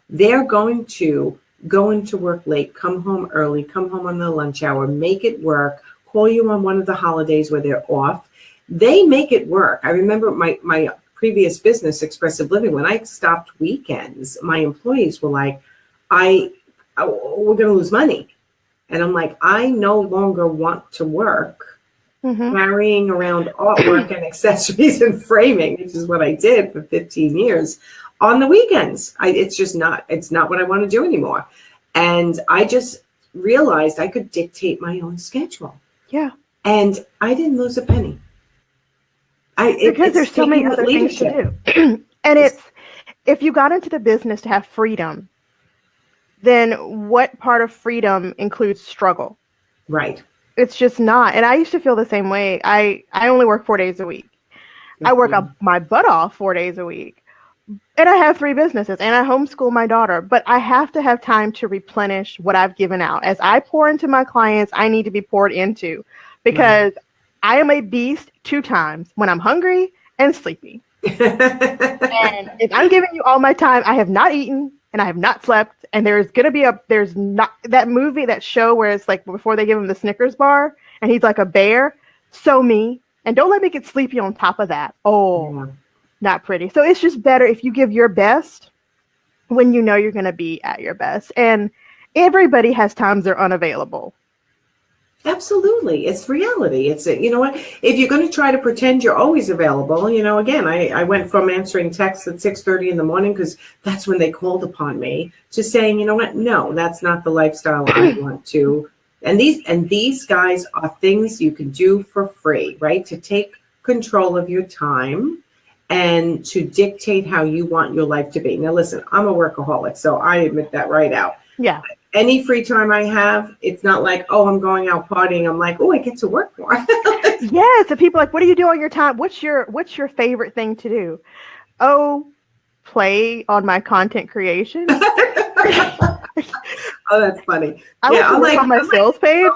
they're going to go into work late, come home early, come home on the lunch hour, make it work, call you on one of the holidays where they're off. They make it work. I remember my previous business, Expressive Living, when I stopped weekends, my employees were like, we're going to lose money. And I'm like, I no longer want to work carrying around artwork and accessories and framing, which is what I did for 15 years on the weekends. It's not what I want to do anymore. And I just realized I could dictate my own schedule. Yeah. And I didn't lose a penny. Because there's so many other things to do. And if you got into the business to have freedom, then what part of freedom includes struggle? Right. It's just not. And I used to feel the same way. I only work 4 days a week. I work my butt off 4 days a week. And I have 3 businesses and I homeschool my daughter. But I have to have time to replenish what I've given out. As I pour into my clients, I need to be poured into because I am a beast 2 times when I'm hungry and sleepy. And if I'm giving you all my time, I have not eaten and I have not slept. And there's not that movie, that show where it's like before they give him the Snickers bar and he's like a bear. So me. And don't let me get sleepy on top of that. Not pretty. So it's just better if you give your best when you know you're going to be at your best. And everybody has times they're unavailable. Absolutely. It's reality. You know what? If you're going to try to pretend you're always available, again, I went from answering texts at 6:30 in the morning because that's when they called upon me to saying, you know what? No, that's not the lifestyle I want to. And these guys are things you can do for free, right? To take control of your time and to dictate how you want your life to be. Now, listen, I'm a workaholic, so I admit that right out. Yeah. Any free time I have, it's not like, I'm going out partying. I'm like, I get to work more. Yes. And people are like, what do you do on your time? What's your favorite thing to do? Play on my content creation. That's funny. I'm like on my sales page.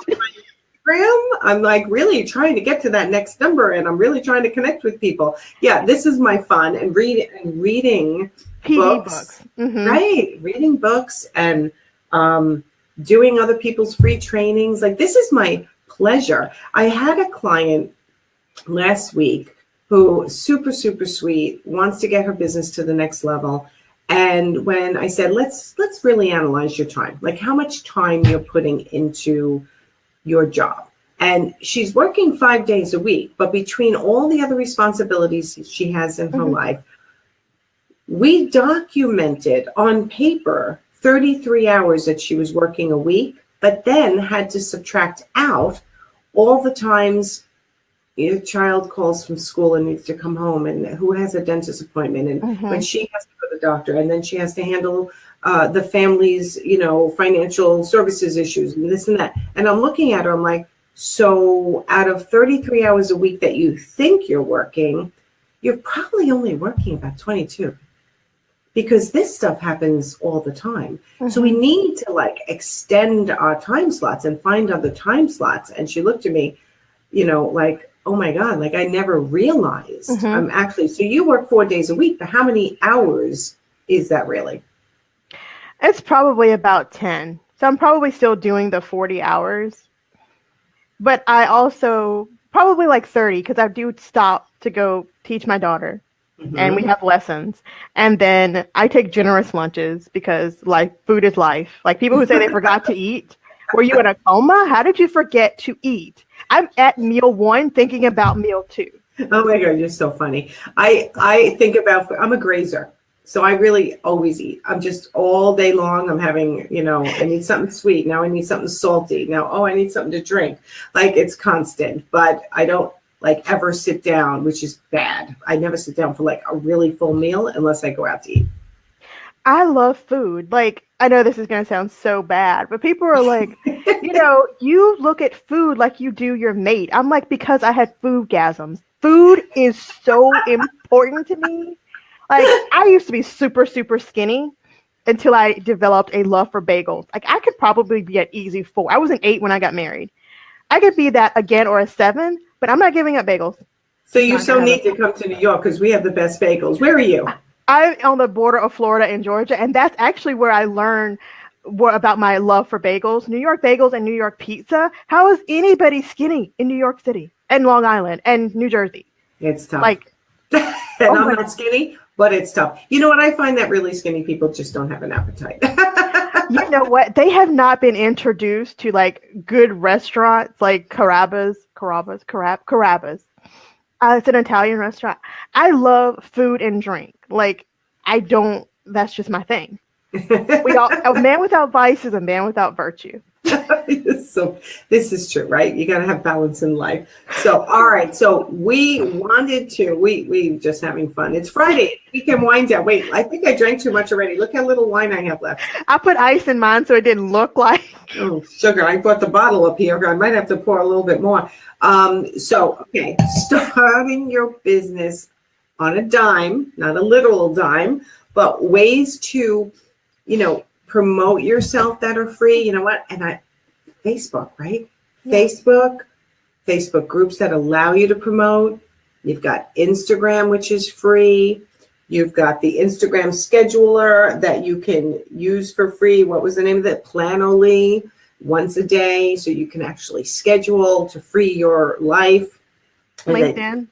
I'm like really trying to get to that next number and I'm really trying to connect with people. Yeah, this is my fun and reading books. Right. Reading books and doing other people's free trainings. Like this is my pleasure. I had a client last week who super, super sweet, wants to get her business to the next level. And when I said, let's really analyze your time, like how much time you're putting into your job. And she's working 5 days a week, but between all the other responsibilities she has in her life, we documented on paper 33 hours that she was working a week, but then had to subtract out all the times your child calls from school and needs to come home and who has a dentist appointment and when she has to go to the doctor and then she has to handle the family's, financial services issues and this and that. And I'm looking at her, I'm like, so out of 33 hours a week that you think you're working, you're probably only working about 22 because this stuff happens all the time. So we need to extend our time slots and find other time slots. And she looked at me, like, oh my God, like I never realized Mm-hmm. I'm actually, so you work 4 days a week, but how many hours is that really? It's probably about 10. So I'm probably still doing the 40 hours. But I also probably like 30 because I do stop to go teach my daughter and we Hmm. have lessons. And then I take generous lunches because like food is life. Like people who say they forgot to eat. Were you in a coma? How did you forget to eat? I'm at meal 1 thinking about meal 2. Oh my God, you're so funny. I think about, I'm a grazer. So I really always eat. I'm just all day long. I'm having, I need something sweet. Now I need something salty. Now, oh, I need something to drink. Like it's constant, but I don't like ever sit down, which is bad. I never sit down for like a really full meal unless I go out to eat. I love food. Like, I know this is going to sound so bad, but people are like, you look at food like you do your mate. I'm like, because I had foodgasms. Food is so important to me. Like, I used to be super, super skinny until I developed a love for bagels. Like, I could probably be at easy 4. I was an 8 when I got married. I could be that again or a 7, but I'm not giving up bagels. So you Not gonna so have need a to come to New York because we have the best bagels. Where are you? I'm on the border of Florida and Georgia, and that's actually where I learned about my love for bagels. New York bagels and New York pizza. How is anybody skinny in New York City and Long Island and New Jersey? It's tough. Like, And oh I'm my not God. skinny, but it's tough. You know what? I find that really skinny people just don't have an appetite. You know what? They have not been introduced to like good restaurants like Carrabba's. It's an Italian restaurant. I love food and drink. Like, I don't, that's just my thing. A man without vice is a man without virtue. So this is true, right? You got to have balance in life. So, all right. So we just having fun. It's Friday. We can wind down. Wait, I think I drank too much already. Look how little wine I have left. I put ice in mine so it didn't look like. Oh, sugar. I brought the bottle up here. I might have to pour a little bit more. Okay. Starting your business on a dime, not a literal dime, but ways to, promote yourself that are free. You know what? Facebook, right? Yeah. Facebook groups that allow you to promote. You've got Instagram, which is free. You've got the Instagram scheduler that you can use for free. What was the name of it? Planoly, once a day. So you can actually schedule to free your life. LinkedIn.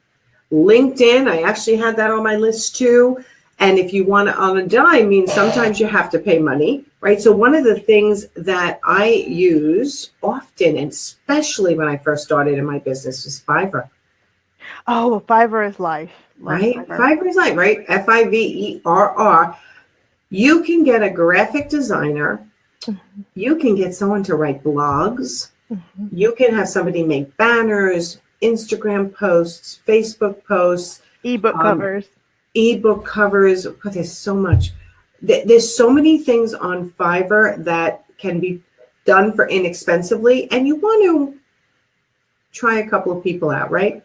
LinkedIn, I actually had that on my list too. And if you want it on a dime, means sometimes you have to pay money, right? So one of the things that I use often, and especially when I first started in my business, was Fiverr. Oh, Fiverr is life. Love Right? Fiverr. Fiverr is life, right? Fiverr. You can get a graphic designer. Mm-hmm. You can get someone to write blogs. Mm-hmm. You can have somebody make banners, Instagram posts, Facebook posts, Ebook covers. ebook covers. Oh, there's so much. There's so many things on Fiverr that can be done for inexpensively, and you want to try a couple of people out, right?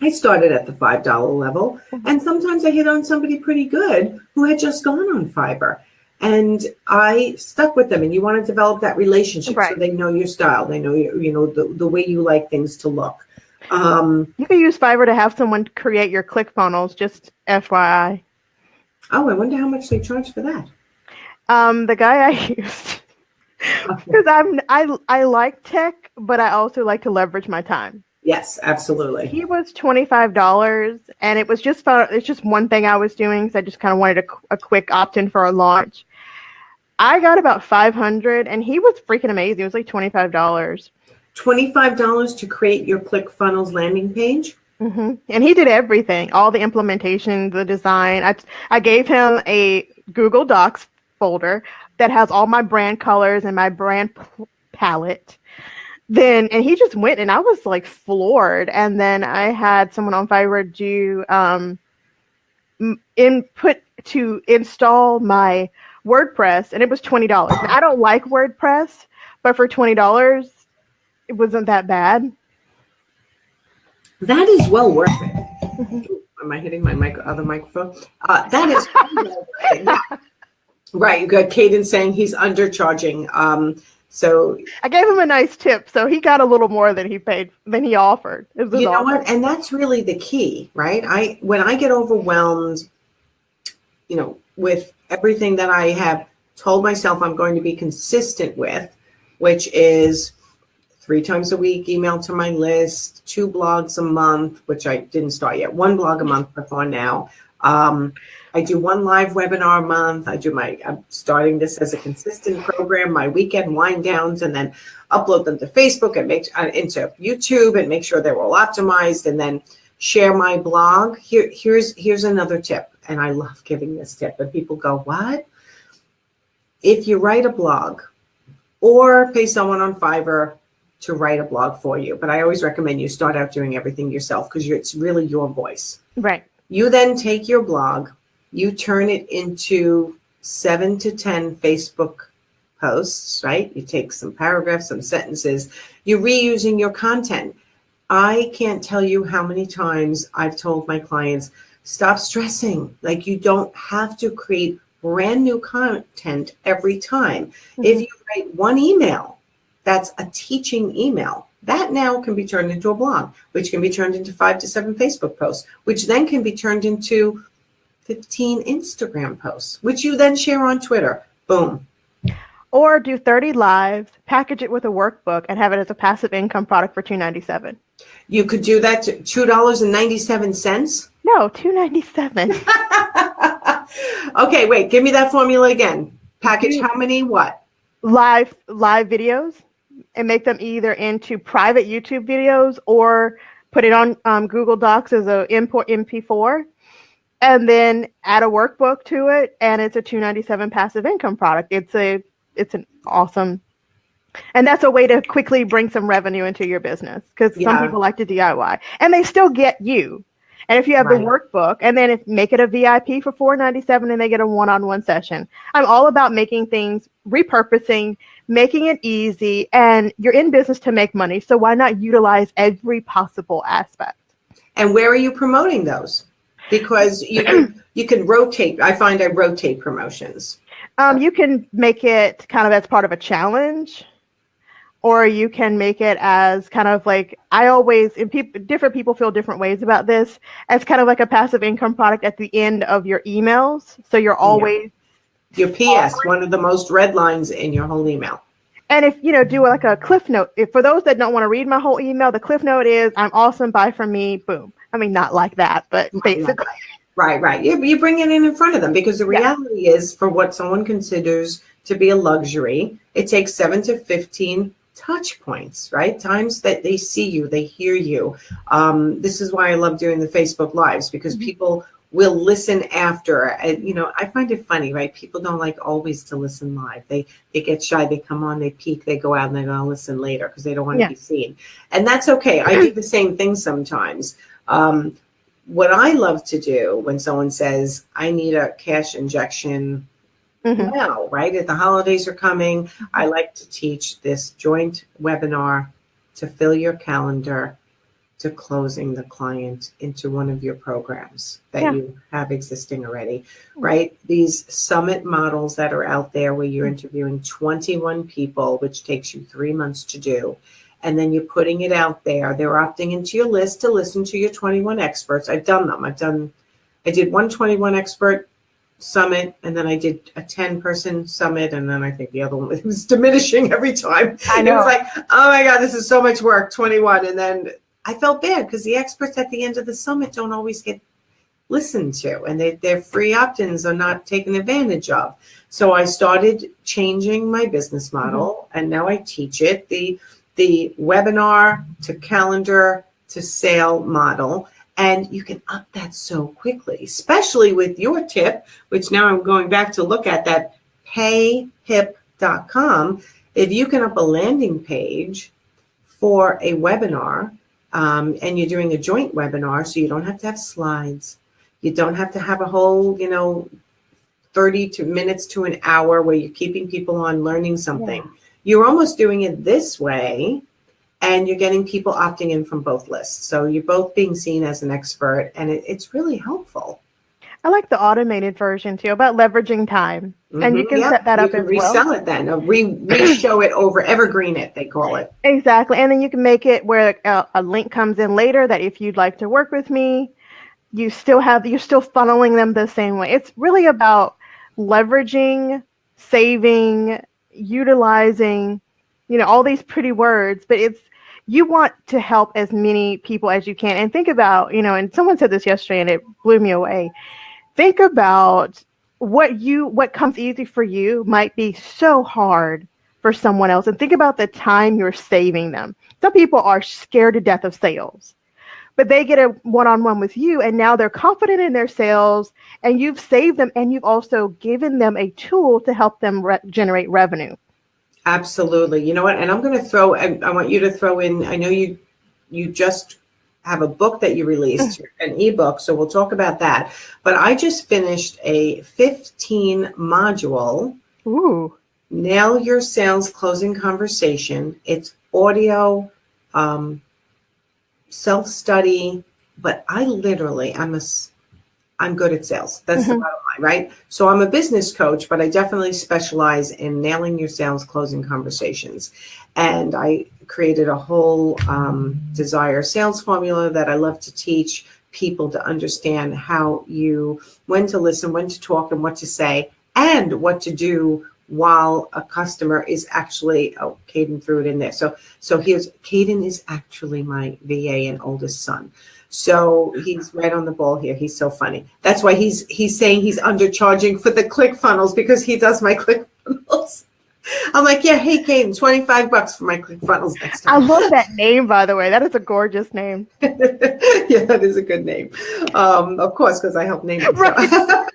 I started at the $5 level, and sometimes I hit on somebody pretty good who had just gone on Fiverr, and I stuck with them. And you want to develop that relationship, Right. so they know your style, they know the way you like things to look. You can use Fiverr to have someone create your ClickFunnels, just FYI. Oh, I wonder how much they charge for that. The guy I used, because I like tech, but I also like to leverage my time. Yes, absolutely. He was $25, and it was just fun. It's just one thing I was doing, so I just kind of wanted a quick opt-in for a launch. I got about 500, and he was freaking amazing. It was like $25. $25 to create your ClickFunnels landing page? Mm-hmm. And he did everything, all the implementation, the design. I gave him a Google Docs folder that has all my brand colors and my brand palette. And he just went, and I was like floored. And then I had someone on Fiverr do input to install my WordPress, and it was $20. Now, I don't like WordPress, but for $20, it wasn't that bad. That is well worth it. Mm-hmm. Am I hitting my other microphone? That is well worth it. Right. You got Caden saying he's undercharging. So I gave him a nice tip, so he got a little more than he offered. It was you know offer. what? And that's really the key, right? When I get overwhelmed, with everything that I have told myself I'm going to be consistent with, which is 3 times a week, email to my list, 2 blogs a month, which I didn't start yet, 1 blog a month before now. I do 1 live webinar a month. I'm starting this as a consistent program, my weekend wind downs, and then upload them to Facebook and into YouTube and make sure they're all optimized, and then share my blog. Here's another tip. And I love giving this tip, and people go, what? If you write a blog or pay someone on Fiverr to write a blog for you, but I always recommend you start out doing everything yourself because it's really your voice. Right. You then take your blog, you turn it into 7 to 10 Facebook posts, right? You take some paragraphs, some sentences, you're reusing your content. I can't tell you how many times I've told my clients, stop stressing. Like, you don't have to create brand new content every time. Mm-hmm. If you write 1 email, that's a teaching email. That now can be turned into a blog, which can be turned into 5 to 7 Facebook posts, which then can be turned into 15 Instagram posts, which you then share on Twitter. Boom. Or do 30 lives, package it with a workbook, and have it as a passive income product for $297. You could do that to $2.97. No, $297. Okay, wait. Give me that formula again. Package how many? What? Live videos, and make them either into private YouTube videos or put it on Google Docs as a import MP4, and then add a workbook to it, and it's a $297 passive income product. It's an awesome, and that's a way to quickly bring some revenue into your business, because some people like to DIY, and they still get you. And if you have the workbook, and then make it a VIP for $497, and they get a one-on-one session. I'm all about making things, repurposing, making it easy, and you're in business to make money, so why not utilize every possible aspect? And where are you promoting those? Because you can rotate. I find I rotate promotions. You can make it kind of as part of a challenge, or you can make it as kind of like, different people feel different ways about this, as kind of like a passive income product at the end of your emails. So you're always your PS, one of the most read lines in your whole email. And if do like a cliff note, for those that don't want to read my whole email, the cliff note is, I'm awesome, bye from me, boom. I mean, not like that, but basically. Right. You bring it in front of them, because the reality is, for what someone considers to be a luxury, it takes 7 to 15 touch points, right? Times that they see you, they hear you. This is why I love doing the Facebook Lives, because people will listen after. And, I find it funny, right? People don't like always to listen live. They get shy. They come on, they peek, they go out, and they're going to listen later because they don't want to be seen. And that's okay. I do the same thing sometimes. What I love to do when someone says, I need a cash injection now, right? If the holidays are coming, I like to teach this joint webinar to fill your calendar to closing the client into one of your programs that you have existing already, right? These summit models that are out there where you're interviewing 21 people, which takes you 3 months to do. And then you're putting it out there. They're opting into your list to listen to your 21 experts. I've done them. I did one 21 expert summit, and then I did a 10-person summit, and then I think the other one was diminishing every time. I know. It was like, oh my God, this is so much work, 21. And then I felt bad because the experts at the end of the summit don't always get listened to, and their free opt-ins are not taken advantage of. So I started changing my business model, and now I teach it. The webinar to calendar to sale model, and you can up that so quickly, especially with your tip, which now I'm going back to look at that payhip.com. If you can up a landing page for a webinar, and you're doing a joint webinar, so you don't have to have slides. You don't have to have a whole, 30 minutes to an hour where you're keeping people on learning something. You're almost doing it this way, and you're getting people opting in from both lists. So you're both being seen as an expert, and it's really helpful. I like the automated version too about leveraging time. And you can set Yep, that you up can as well. resell it then, re-show it over, evergreen it, they call it. Exactly. And then you can make it where a link comes in later that if you'd like to work with me, you're still funneling them the same way. It's really about leveraging, saving, utilizing, all these pretty words, but you want to help as many people as you can. And think about, and someone said this yesterday and it blew me away. Think about what comes easy for you might be so hard for someone else. And think about the time you're saving them. Some people are scared to death of sales, but they get a one-on-one with you and now they're confident in their sales and you've saved them and you've also given them a tool to help them generate revenue. Absolutely. You know what? And I'm going to I want you to throw in, I know you just have a book that you released, an ebook, so we'll talk about that. But I just finished a 15 module, Ooh. Nail Your Sales Closing Conversation. It's audio, self-study, but I'm good at sales. That's the bottom line, right? So I'm a business coach, but I definitely specialize in nailing your sales closing conversations. And I created a whole desire sales formula that I love to teach people to understand when to listen, when to talk, and what to say, and what to do while a customer is actually, Caden threw it in there. So Caden is actually my VA and oldest son. So he's right on the ball here. He's so funny. That's why he's saying he's undercharging for the ClickFunnels because he does my ClickFunnels. I'm like, yeah, hey, Caden, $25 for my ClickFunnels next time. I love that name, by the way. That is a gorgeous name. Yeah, that is a good name. Of course, because I helped name it. Right. So.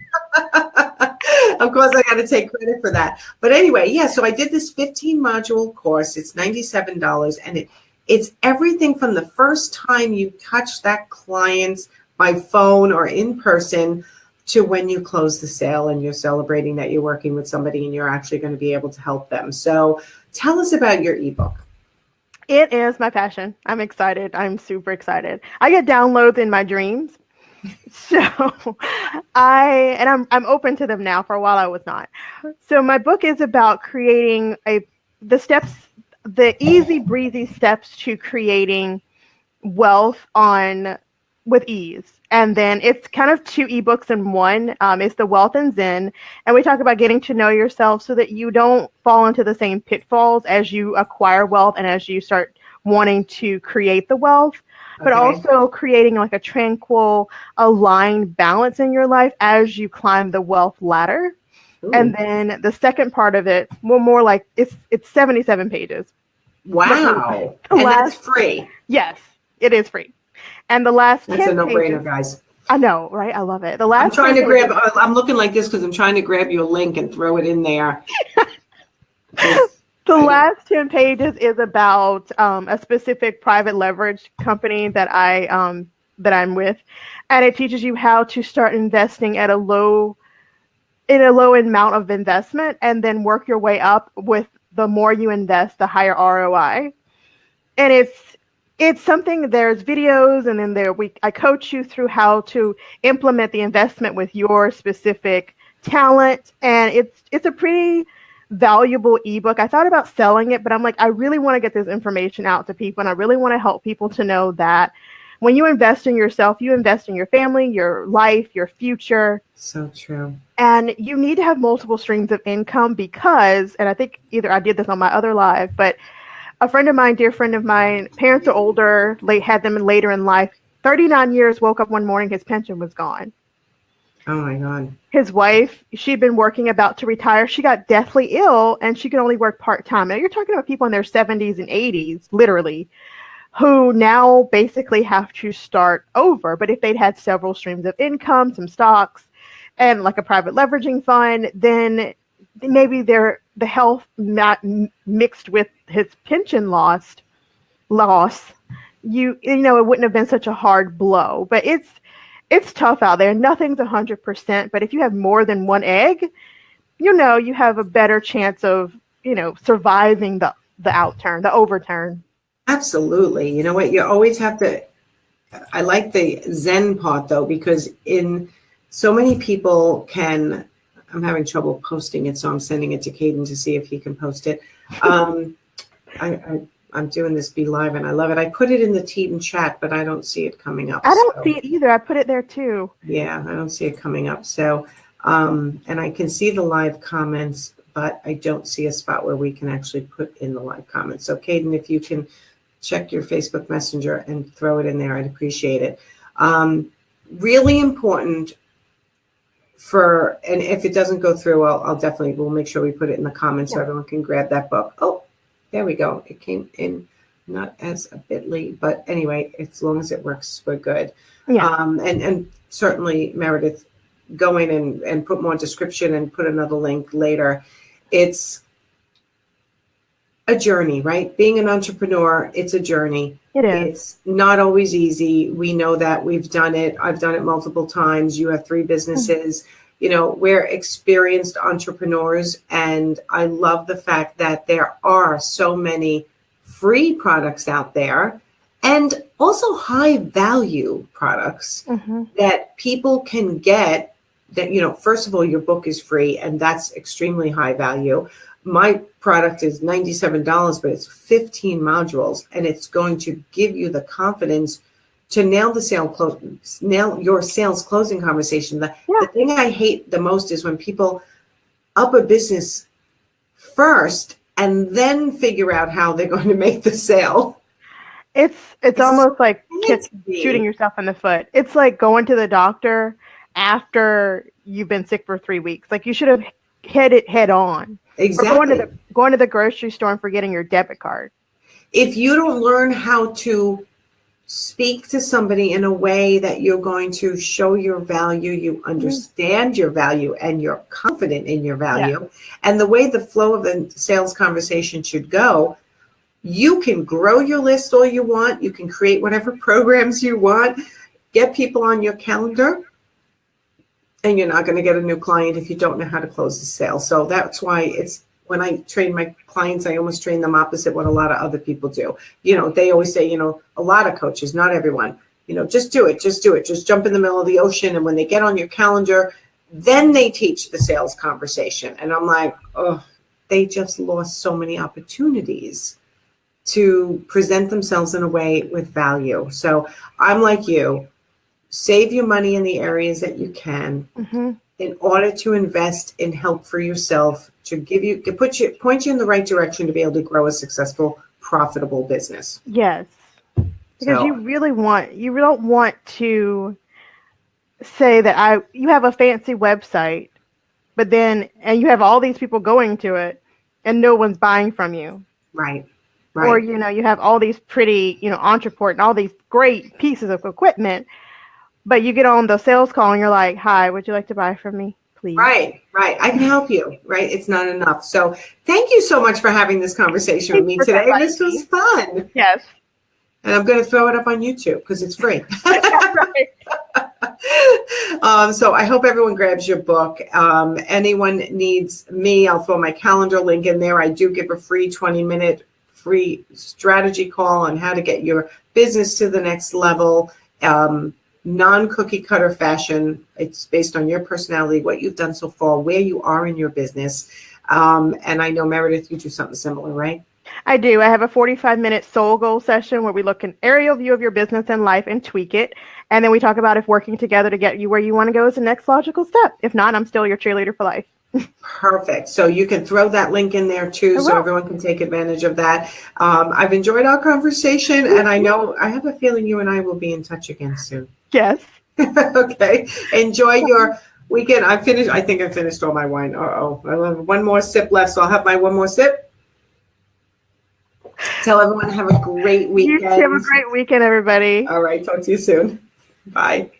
Of course, I got to take credit for that. But anyway, yeah, so I did this 15 module course. It's $97, and it's everything from the first time you touch that client by phone or in person to when you close the sale and you're celebrating that you're working with somebody and you're actually going to be able to help them. So tell us about your ebook. It is my passion. I'm excited. I'm super excited. I get downloads in my dreams. So I'm open to them now. For a while I was not. So my book is about creating the easy breezy steps to creating wealth with ease. And then it's kind of 2 ebooks in one. It's the Wealth and Zen. And we talk about getting to know yourself so that you don't fall into the same pitfalls as you acquire wealth and as you start wanting to create the wealth, but also creating like a tranquil, aligned balance in your life as you climb the wealth ladder. Ooh. And then the second part of it, more like it's 77 pages. Wow. And that's free. Yes, it is free. And the last That's 10 a no-brainer, pages, guys. I know, right? I love it. I'm looking like this because I'm trying to grab you a link and throw it in there. The last 10 pages is about a specific private leverage company that I'm with, and it teaches you how to start investing at a low amount of investment and then work your way up. With the more you invest, the higher ROI. And it's something, there's videos, and then I coach you through how to implement the investment with your specific talent, and it's a pretty valuable ebook. I thought about selling it, but I'm like, I really want to get this information out to people, and I really want to help people to know that when you invest in yourself, you invest in your family, your life, your future. So true. And you need to have multiple streams of income because, and I think either I did this on my other live, but dear friend of mine, parents are older, had them later in life, 39 years, woke up one morning, his pension was gone. Oh my God. His wife, she'd been working about to retire. She got deathly ill and she could only work part-time. Now you're talking about people in their 70s and 80s, literally, who now basically have to start over. But if they'd had several streams of income, some stocks, and like a private leveraging fund, then maybe the health not mixed with his pension loss, it wouldn't have been such a hard blow. But it's tough out there. Nothing's 100%, but if you have more than one egg, you have a better chance of, surviving the overturn. Absolutely. You know what? You always have to, I like the Zen part though, because in so many people can, I'm having trouble posting it, so I'm sending it to Caden to see if he can post it. I'm doing this Be Live and I love it. I put it in the team chat, but I don't see it coming up. I don't see it either. I put it there too. Yeah, I don't see it coming up. So, and I can see the live comments, but I don't see a spot where we can actually put in the live comments. So Caden, if you can check your Facebook Messenger and throw it in there, I'd appreciate it. Really important for, and if it doesn't go through, we'll make sure we put it in the comments so everyone can grab that book. Oh, there we go. It came in not as a bit.ly, but anyway, as long as it works, we're good. Yeah. And certainly, Meredith, go in and put more description and put another link later. It's a journey, right? Being an entrepreneur, it's a journey. It is. It's not always easy. We know that. We've done it. I've done it multiple times. You have 3 businesses. You know, we're experienced entrepreneurs, and I love the fact that there are so many free products out there and also high value products that people can get that, you know, first of all, your book is free and that's extremely high value. My product is $97, but it's 15 modules, and it's going to give you the confidence to nail your sales closing conversation. The thing I hate the most is when people up a business first and then figure out how they're going to make the sale. It's almost like shooting yourself in the foot. It's like going to the doctor after you've been sick for 3 weeks. Like, you should have hit it head on. Exactly. Or going to the grocery store and forgetting your debit card. If you don't learn how to speak to somebody in a way that you're going to show your value, you understand your value, and you're confident in your value, and the way the flow of the sales conversation should go, you can grow your list all you want. You can create whatever programs you want, get people on your calendar, and you're not going to get a new client if you don't know how to close the sale. So that's why when I train my clients, I almost train them opposite what a lot of other people do. You know, they always say, you know, a lot of coaches, not everyone, you know, just do it, just jump in the middle of the ocean. And when they get on your calendar, then they teach the sales conversation. And I'm like, oh, they just lost so many opportunities to present themselves in a way with value. So I'm like you. Save your money in the areas that you can in order to invest in help for yourself, to point you in the right direction to be able to grow a successful, profitable business. Yes. Because you don't want to say that you have a fancy website, but then, and you have all these people going to it and no one's buying from you. Right. Or, you know, you have all these pretty, you know, Entreport and all these great pieces of equipment, but you get on the sales call and you're like, hi, would you like to buy from me, please? Right. I can help you, right? It's not enough. So thank you so much for having this conveation with me today. This was fun. Yes. And I'm going to throw it up on YouTube because it's free. So I hope everyone grabs your book. Anyone needs me, I'll throw my calendar link in there. I do give a free 20-minute free strategy call on how to get your business to the next level. Non-cookie cutter fashion. It's based on your personality, what you've done so far, where you are in your business. And I know, Meredith, you do something similar, right? I do. I have a 45-minute soul goal session where we look an aerial view of your business and life and tweak it. And then we talk about if working together to get you where you want to go is the next logical step. If not, I'm still your cheerleader for life. Perfect. So you can throw that link in there too, so everyone can take advantage of that. I've enjoyed our conversation, and I have a feeling you and I will be in touch again soon. Yes. Okay. Enjoy your weekend. I think I finished all my wine. I have one more sip left, so I'll have my one more sip. Tell everyone have a great weekend. You have a great weekend, everybody. All right. Talk to you soon. Bye.